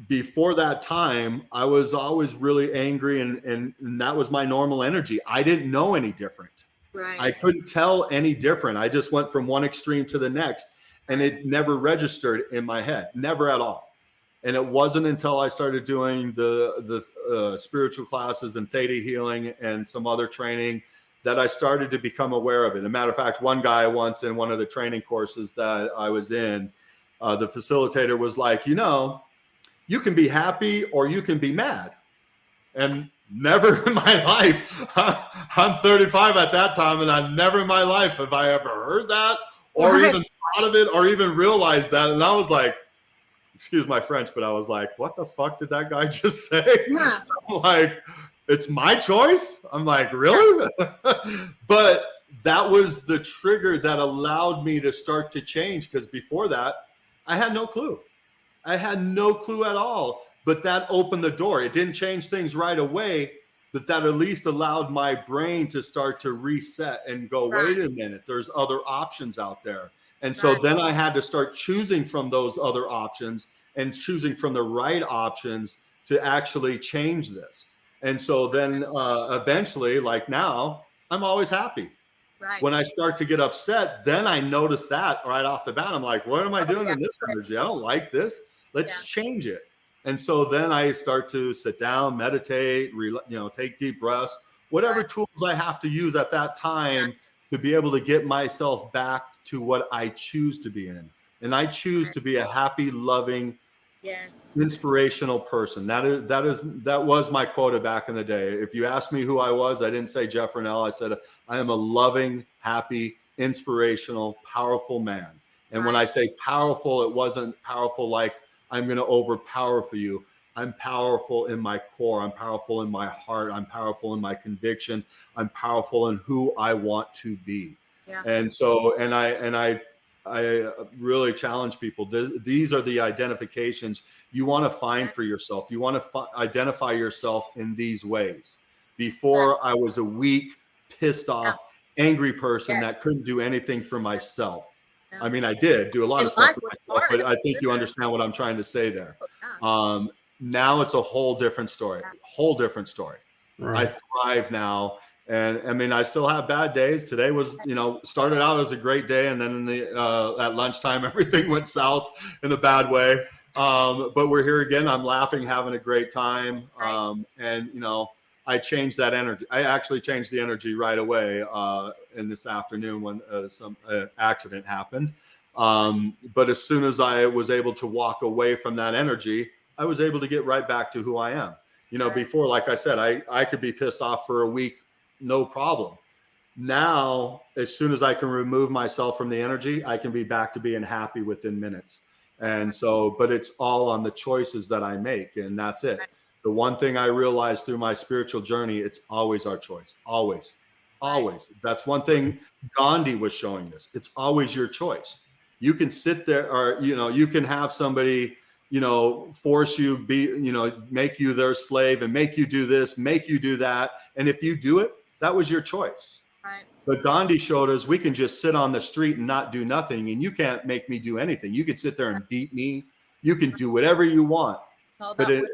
before that time, I was always really angry, and that was my normal energy. I didn't know any different. Right. I couldn't tell any different. I just went from one extreme to the next, and it never registered in my head, never at all. And it wasn't until I started doing the spiritual classes and ThetaHealing and some other training that I started to become aware of it. As a matter of fact, one guy once in one of the training courses that I was in, the facilitator was like, you know, you can be happy or you can be mad. And never in my life, I'm 35 at that time, and I never in my life have I ever heard that or even thought of it or even realized that. And I was like, excuse my French, but I was like, what the fuck did that guy just say? Yeah. I'm like, it's my choice? I'm like, really? But that was the trigger that allowed me to start to change, because before that, I had no clue. I had no clue at all, but that opened the door. It didn't change things right away, but that at least allowed my brain to start to reset and go, wait a minute, there's other options out there. And so then I had to start choosing from those other options and choosing from the right options to actually change this. And so then eventually, like now, I'm always happy. Right. When I start to get upset, then I notice that right off the bat. I'm like, what am I doing in this energy? I don't like this. Let's change it. And so then I start to sit down, meditate, take deep breaths, whatever tools I have to use at that time to be able to get myself back to what I choose to be in. And I choose to be a happy, loving, inspirational person. That was my quota back in the day. If you asked me who I was, I didn't say Jeff Renel. I said, I am a loving, happy, inspirational, powerful man. And when I say powerful, it wasn't powerful like I'm going to overpower for you. I'm powerful in my core. I'm powerful in my heart. I'm powerful in my conviction. I'm powerful in who I want to be. Yeah. And so, and I really challenge people. These are the identifications you want to find for yourself. You want to identify yourself in these ways. Before, I was a weak, pissed off, angry person that couldn't do anything for myself. I mean, I did do a lot of stuff for myself, but I think you understand what I'm trying to say there. Now it's a whole different story. Right. I thrive now. And I mean, I still have bad days. Today was, started out as a great day. And then at lunchtime, everything went south in a bad way. But we're here again. I'm laughing, having a great time. I changed that energy. I actually changed the energy right away in this afternoon when some accident happened. But as soon as I was able to walk away from that energy, I was able to get right back to who I am. Before, like I said, I could be pissed off for a week, no problem. Now, as soon as I can remove myself from the energy, I can be back to being happy within minutes. And so, but it's all on the choices that I make, and that's it. The one thing I realized through my spiritual journey, it's always our choice. Always. Always. That's one thing Gandhi was showing this. It's always your choice. You can sit there or, you can have somebody, force you, make you their slave and make you do this, make you do that. And if you do it, That was your choice. Right. But Gandhi showed us we can just sit on the street and not do nothing, and you can't make me do anything. You can sit there and beat me. You can do whatever you want. But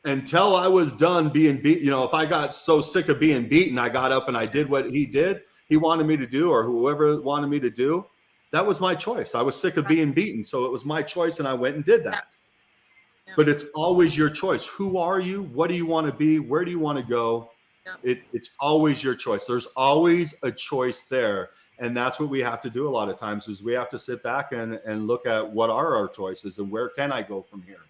until I was done being beat, if I got so sick of being beaten, I got up and I did what he wanted me to do, or whoever wanted me to do. That was my choice. I was sick of being beaten. So it was my choice, and I went and did that. Yeah. But it's always your choice. Who are you? What do you want to be? Where do you want to go? Yeah. It's always your choice. There's always a choice there. And that's what we have to do a lot of times, is we have to sit back and look at what are our choices and where can I go from here?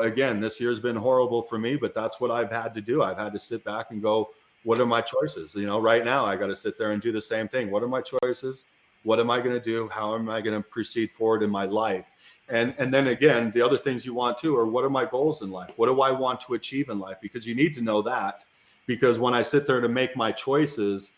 Again, this year's been horrible for me, but that's what I've had to do. I've had to sit back and go, what are my choices? Right now I got to sit there and do the same thing. What are my choices? What am I going to do? How am I going to proceed forward in my life? And then again, the other things you want to, are what are my goals in life? What do I want to achieve in life? Because you need to know that, because when I sit there to make my choices,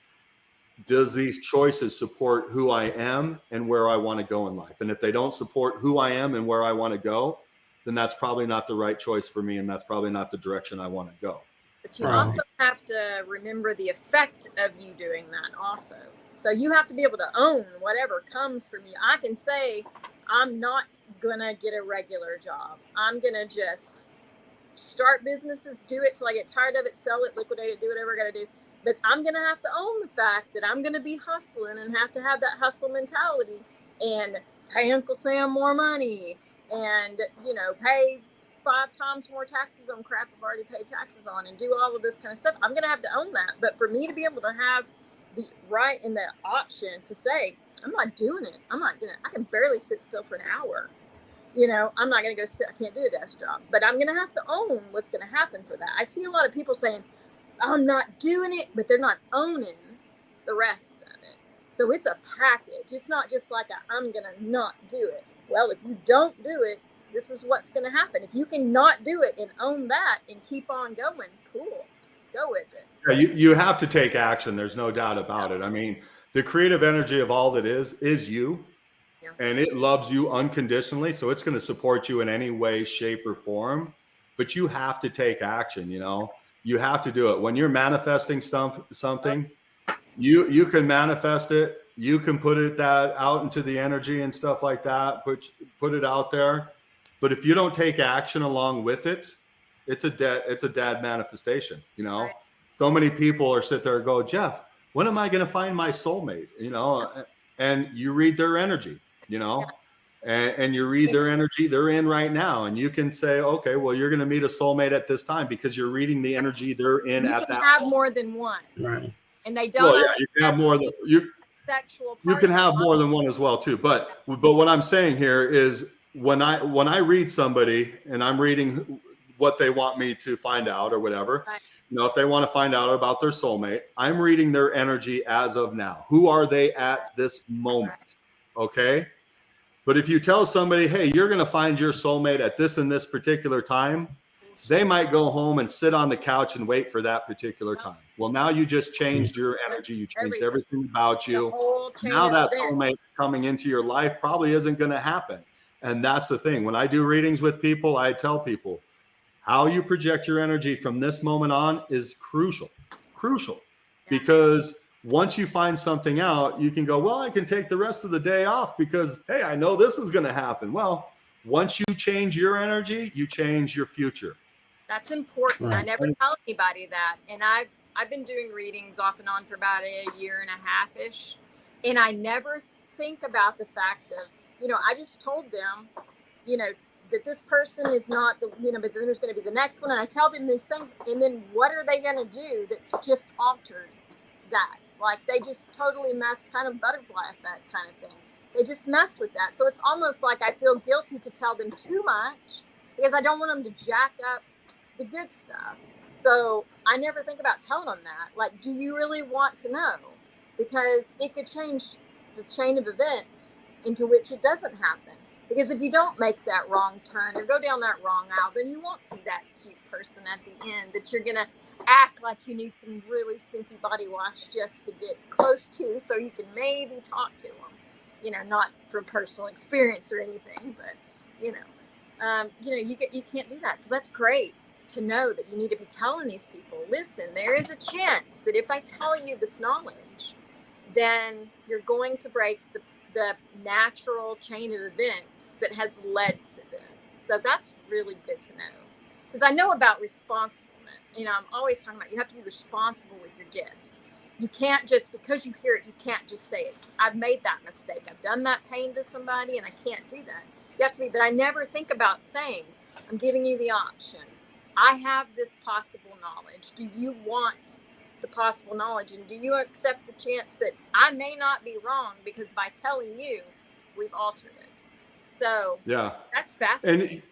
does these choices support who I am and where I want to go in life? And if they don't support who I am and where I want to go, then that's probably not the right choice for me. And that's probably not the direction I want to go. But you also have to remember the effect of you doing that also. So you have to be able to own whatever comes from you. I can say, I'm not going to get a regular job. I'm going to just start businesses, do it till I get tired of it, sell it, liquidate it, do whatever I got to do. But I'm going to have to own the fact that I'm going to be hustling and have to have that hustle mentality and pay Uncle Sam more money and, pay 5 times more taxes on crap I've already paid taxes on and do all of this kind of stuff. I'm going to have to own that. But for me to be able to have the right and the option to say, I'm not doing it. I can barely sit still for an hour. I'm not going to go sit. I can't do a desk job, but I'm going to have to own what's going to happen for that. I see a lot of people saying, I'm not doing it, but they're not owning the rest of it. So it's a package. It's not just like I'm going to not do it. Well, if you don't do it, this is what's going to happen. If you can not do it and own that and keep on going, cool, go with it. Yeah, you have to take action. There's no doubt about it. I mean, the creative energy of all that is you, and it loves you unconditionally. So it's going to support you in any way, shape, or form. But you have to take action. You have to do it. When you're manifesting something, you can manifest it. You can put that out into the energy and stuff like that. Put it out there. But if you don't take action along with it, it's a dead manifestation. Right. So many people are sit there and go, Jeff, when am I going to find my soulmate? And you read their energy, and you read their energy. They're in right now. And you can say, okay, well, you're going to meet a soulmate at this time because you're reading the energy they're in at that. You can have more than one. Right. And they don't. Well, yeah, you can have more than sexual. You can have more than one as well too. But what I'm saying here is when I read somebody and I'm reading what they want me to find out or whatever, right. If they want to find out about their soulmate, I'm reading their energy as of now. Who are they at this moment? Okay. But if you tell somebody, hey, you're going to find your soulmate at this and this particular time, they might go home and sit on the couch and wait for that particular time. Well, now you just changed your energy. You changed everything about you. Now that soulmate coming into your life probably isn't going to happen. And that's the thing. When I do readings with people, I tell people how you project your energy from this moment on is crucial, because once you find something out, you can go, well, I can take the rest of the day off because, hey, I know this is going to happen. Well, once you change your energy, you change your future. That's important. Right. I never tell anybody that. And I've been doing readings off and on for about a year and a half-ish. And I never think about the fact of, I just told them, that this person is not the, but then there's going to be the next one. And I tell them these things. And then what are they going to do that's just altered that? Like they just totally messed, kind of butterfly effect kind of thing. They just messed with that. So it's almost like I feel guilty to tell them too much because I don't want them to jack up the good stuff. So I never think about telling them that. Like, do you really want to know? Because it could change the chain of events into which it doesn't happen. Because if you don't make that wrong turn or go down that wrong aisle, then you won't see that cute person at the end that you're going to act like you need some really stinky body wash just to get close to so you can maybe talk to them. Not from personal experience or anything, but, you can't do that. So that's great. to know that you need to be telling these people, listen, there is a chance that if I tell you this knowledge, then you're going to break the natural chain of events that has led to this. So that's really good to know. Because I know about responsibleness. You know, I'm always talking about you have to be responsible with your gift. You can't just, because you hear it, you can't just say it. I've made that mistake. I've done that pain to somebody and I can't do that. You have to be, but I never think about saying, I'm giving you the option. I have this possible knowledge. Do you want the possible knowledge? And do you accept the chance that I may not be wrong, because by telling you, we've altered it. So yeah, that's fascinating. And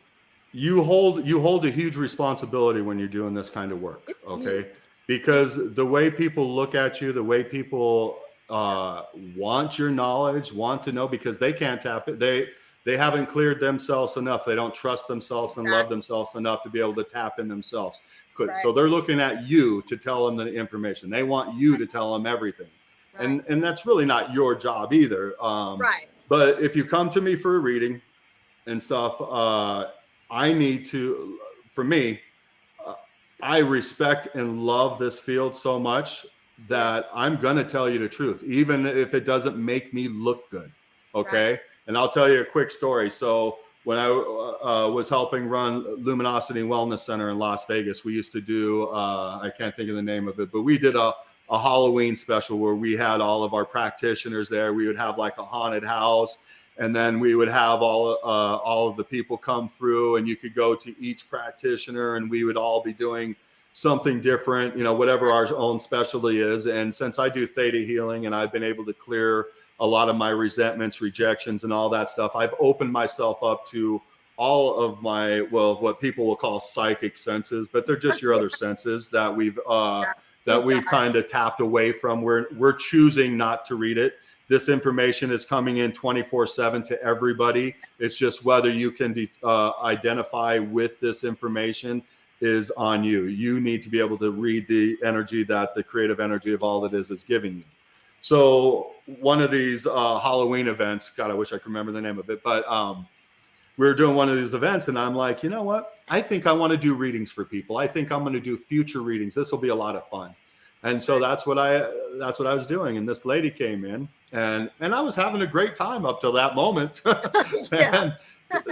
you hold a huge responsibility when you're doing this kind of work. It's okay. huge. Because the way people look at you, the way people want your knowledge, want to know, because they can't tap it. They haven't cleared themselves enough. They don't trust themselves and love themselves enough to be able to tap in themselves. Right. So they're looking at you to tell them the information. They want you to tell them everything. Right. And that's really not your job either. Right. But if you come to me for a reading and stuff, I need to, for me, I respect and love this field so much that I'm going to tell you the truth, even if it doesn't make me look good. Okay. Right. And I'll tell you a quick story. So when I was helping run Luminosity Wellness Center in Las Vegas, we used to do, I can't think of the name of it, but we did a Halloween special where we had all of our practitioners there. We would have like a haunted house, and then we would have all of the people come through, and you could go to each practitioner and we would all be doing something different, you know, whatever our own specialty is. And since I do theta healing and I've been able to clear a lot of my resentments, rejections, and all that stuff, I've opened myself up to all of my, well, what people will call psychic senses, but they're just your other senses that we've kind of tapped away from. We're choosing not to read it. This information is coming in 24/7 to everybody. It's just whether you can identify with this information is on you. You need to be able to read the energy that the creative energy of all that is giving you. So one of these Halloween events, God, I wish I could remember the name of it, but we were doing one of these events and I'm like, you know what? I think I want to do readings for people. I think I'm going to do future readings. This will be a lot of fun. And so that's what I was doing. And this lady came in and I was having a great time up till that moment. And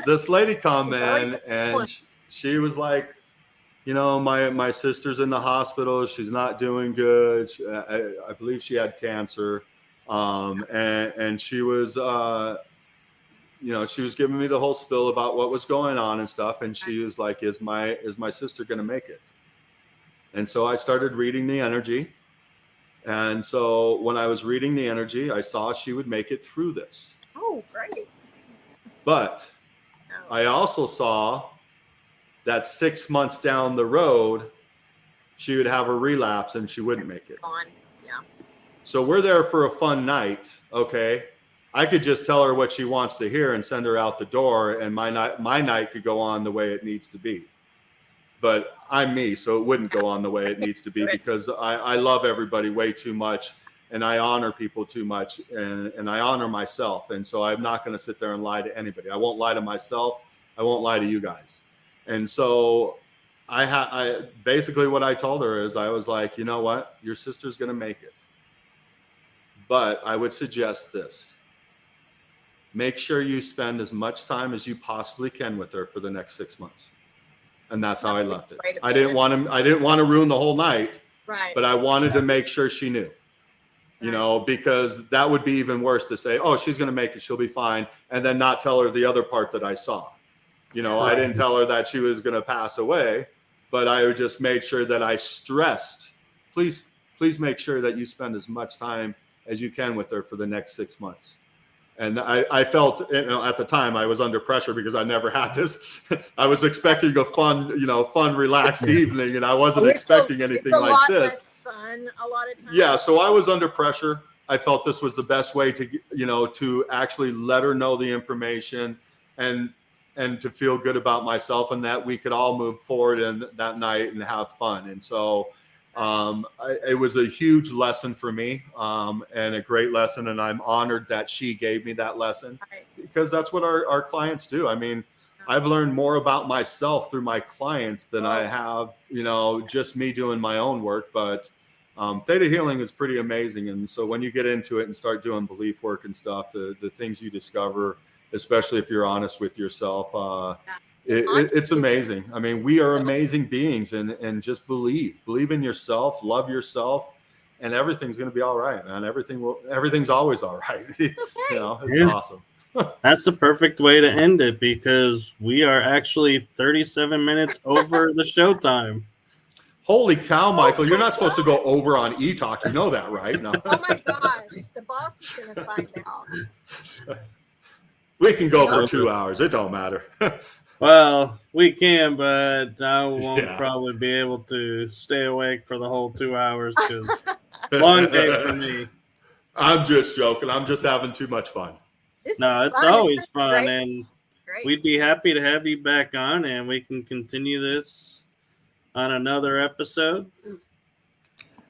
this lady come in and she was like, you know, my sister's in the hospital. She's not doing good. I believe she had cancer. And she was, you know, she was giving me the whole spill about what was going on and stuff. And she was like, is my sister going to make it? And so I started reading the energy. And so when I was reading the energy, I saw she would make it through this. Oh, great. But I also saw that 6 months down the road, she would have a relapse and she wouldn't make it. Yeah. So we're there for a fun night. Okay. I could just tell her what she wants to hear and send her out the door, and my night could go on the way it needs to be. But I'm me, so it wouldn't go on the way it needs to be because I love everybody way too much and I honor people too much and I honor myself. And so I'm not going to sit there and lie to anybody. I won't lie to myself. I won't lie to you guys. And so I basically what I told her is I was like, you know what? Your sister's going to make it. But I would suggest this. Make sure you spend as much time as you possibly can with her for the next 6 months. And that's how I left it. I didn't want to ruin the whole night, right? But I wanted to make sure she knew, you know, because that would be even worse to say, oh, she's going to make it, she'll be fine, and then not tell her the other part that I saw. You know, I didn't tell her that she was going to pass away, but I just made sure that I stressed, please make sure that you spend as much time as you can with her for the next 6 months. And I felt, you know, at the time I was under pressure because I never had this. I was expecting a fun, relaxed evening, and I wasn't expecting anything like this. Less fun a lot of times. Yeah, so I was under pressure. I felt this was the best way to, to actually let her know the information and to feel good about myself, and that we could all move forward in that night and have fun. And so it was a huge lesson for me, and a great lesson. And I'm honored that she gave me that lesson, because that's what our clients do. I mean, I've learned more about myself through my clients than I have, just me doing my own work. But theta healing is pretty amazing. And so when you get into it and start doing belief work and stuff, the things you discover, especially if you're honest with yourself, it's amazing. I mean, we are amazing beings, and just believe in yourself, love yourself, and everything's going to be all right, man. Everything's always all right. It's awesome. That's the perfect way to end it, because we are actually 37 minutes over the show time. Holy cow, Michael. You're not supposed to go over on ETalk. You know that, right? No. Oh my gosh. The boss is going to find out. We can go for 2 hours. It don't matter. Well, we can, but I won't probably be able to stay awake for the whole 2 hours, because long day for me. I'm just joking. I'm just having too much fun. It's always fun, and we'd be happy to have you back on, and we can continue this on another episode.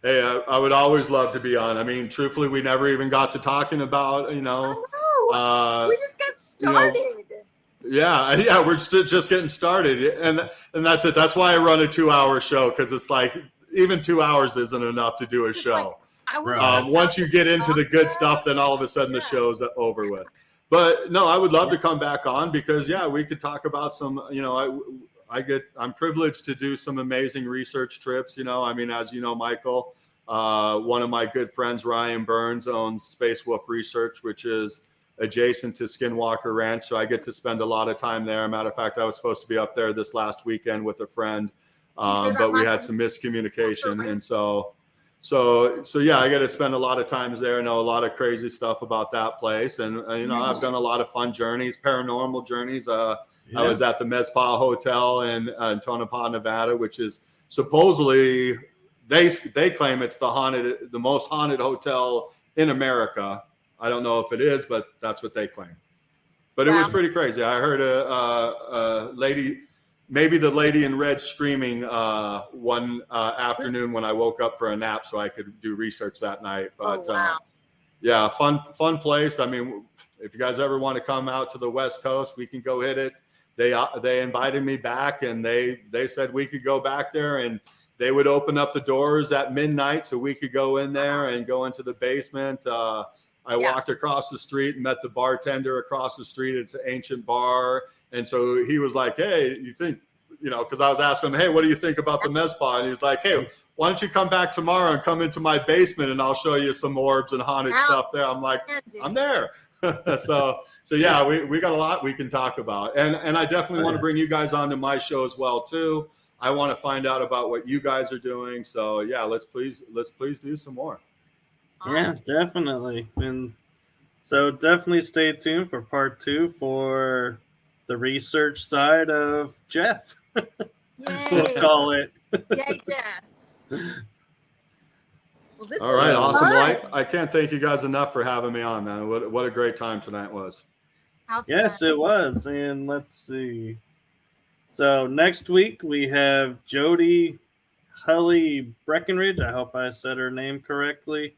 Hey, I would always love to be on. I mean, truthfully, we never even got to talking about, I know. We just got started. Yeah, we're just getting started, and that's it. That's why I run a 2-hour show, because it's like even 2 hours isn't enough to do a show. Once you get into the good stuff, then all of a sudden the show's over with. But no, I would love to come back on, because we could talk about some. I'm privileged to do some amazing research trips. I mean, as you know, Michael, one of my good friends, Ryan Burns, owns Space Wolf Research, which is adjacent to Skinwalker Ranch. So I get to spend a lot of time there. Matter of fact, I was supposed to be up there this last weekend with a friend, but we had some miscommunication, and so I get to spend a lot of times there. I know a lot of crazy stuff about that place, and I've done a lot of fun journeys, paranormal journeys. I was at the Mezpa Hotel in Tonopah, Nevada, which is supposedly they claim it's the most haunted hotel in America. I don't know if it is, but that's what they claim. But it was pretty crazy. I heard a lady. Maybe the lady in red screaming one afternoon when I woke up for a nap, so I could do research that night. But fun place. I mean, if you guys ever want to come out to the West Coast, we can go hit it. They invited me back, and they said we could go back there, and they would open up the doors at midnight so we could go in there and go into the basement. I walked across the street and met the bartender across the street. It's an ancient bar. And so he was like, hey, you think, because I was asking him, hey, what do you think about the Mezpa? And he's like, hey, why don't you come back tomorrow and come into my basement, and I'll show you some orbs and haunted stuff there. I'm like, I'm there. So we got a lot we can talk about. And I definitely want to bring you guys onto my show as well, too. I want to find out about what you guys are doing. So, let's please do some more. Awesome. Yeah, definitely. And so definitely stay tuned for part 2 for the research side of Jeff. We'll call it. Yay, Jeff. Well, all right, awesome. Well, I can't thank you guys enough for having me on, man. What a great time tonight was. Yes, it was. And let's see. So next week we have Jody Hully Breckenridge. I hope I said her name correctly.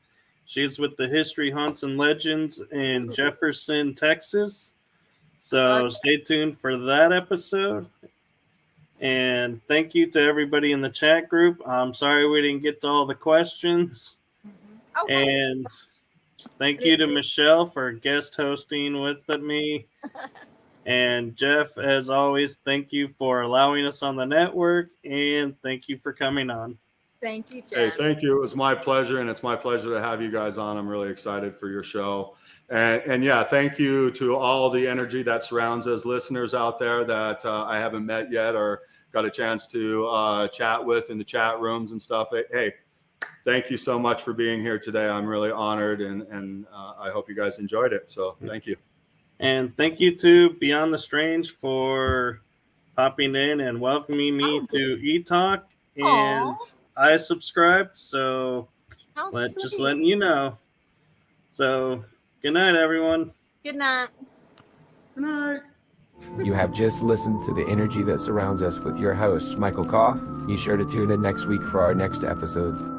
She's with the History, Haunts, and Legends in Jefferson, Texas. So stay tuned for that episode. And thank you to everybody in the chat group. I'm sorry we didn't get to all the questions. And thank you to Michelle for guest hosting with me. And Jeff, as always, thank you for allowing us on the network. And thank you for coming on. Thank you, Jeff. Hey, thank you. It was my pleasure, and it's my pleasure to have you guys on. I'm really excited for your show. And thank you to all the energy that surrounds us, listeners out there that I haven't met yet or got a chance to chat with in the chat rooms and stuff. Hey, thank you so much for being here today. I'm really honored, and I hope you guys enjoyed it. So thank you. And thank you to Beyond the Strange for popping in and welcoming me to ETalk. And I subscribed, so just letting you know. So good night, everyone. Good night. Good night. You have just listened to the energy that surrounds us with your host, Michael Koff. Be sure to tune in next week for our next episode.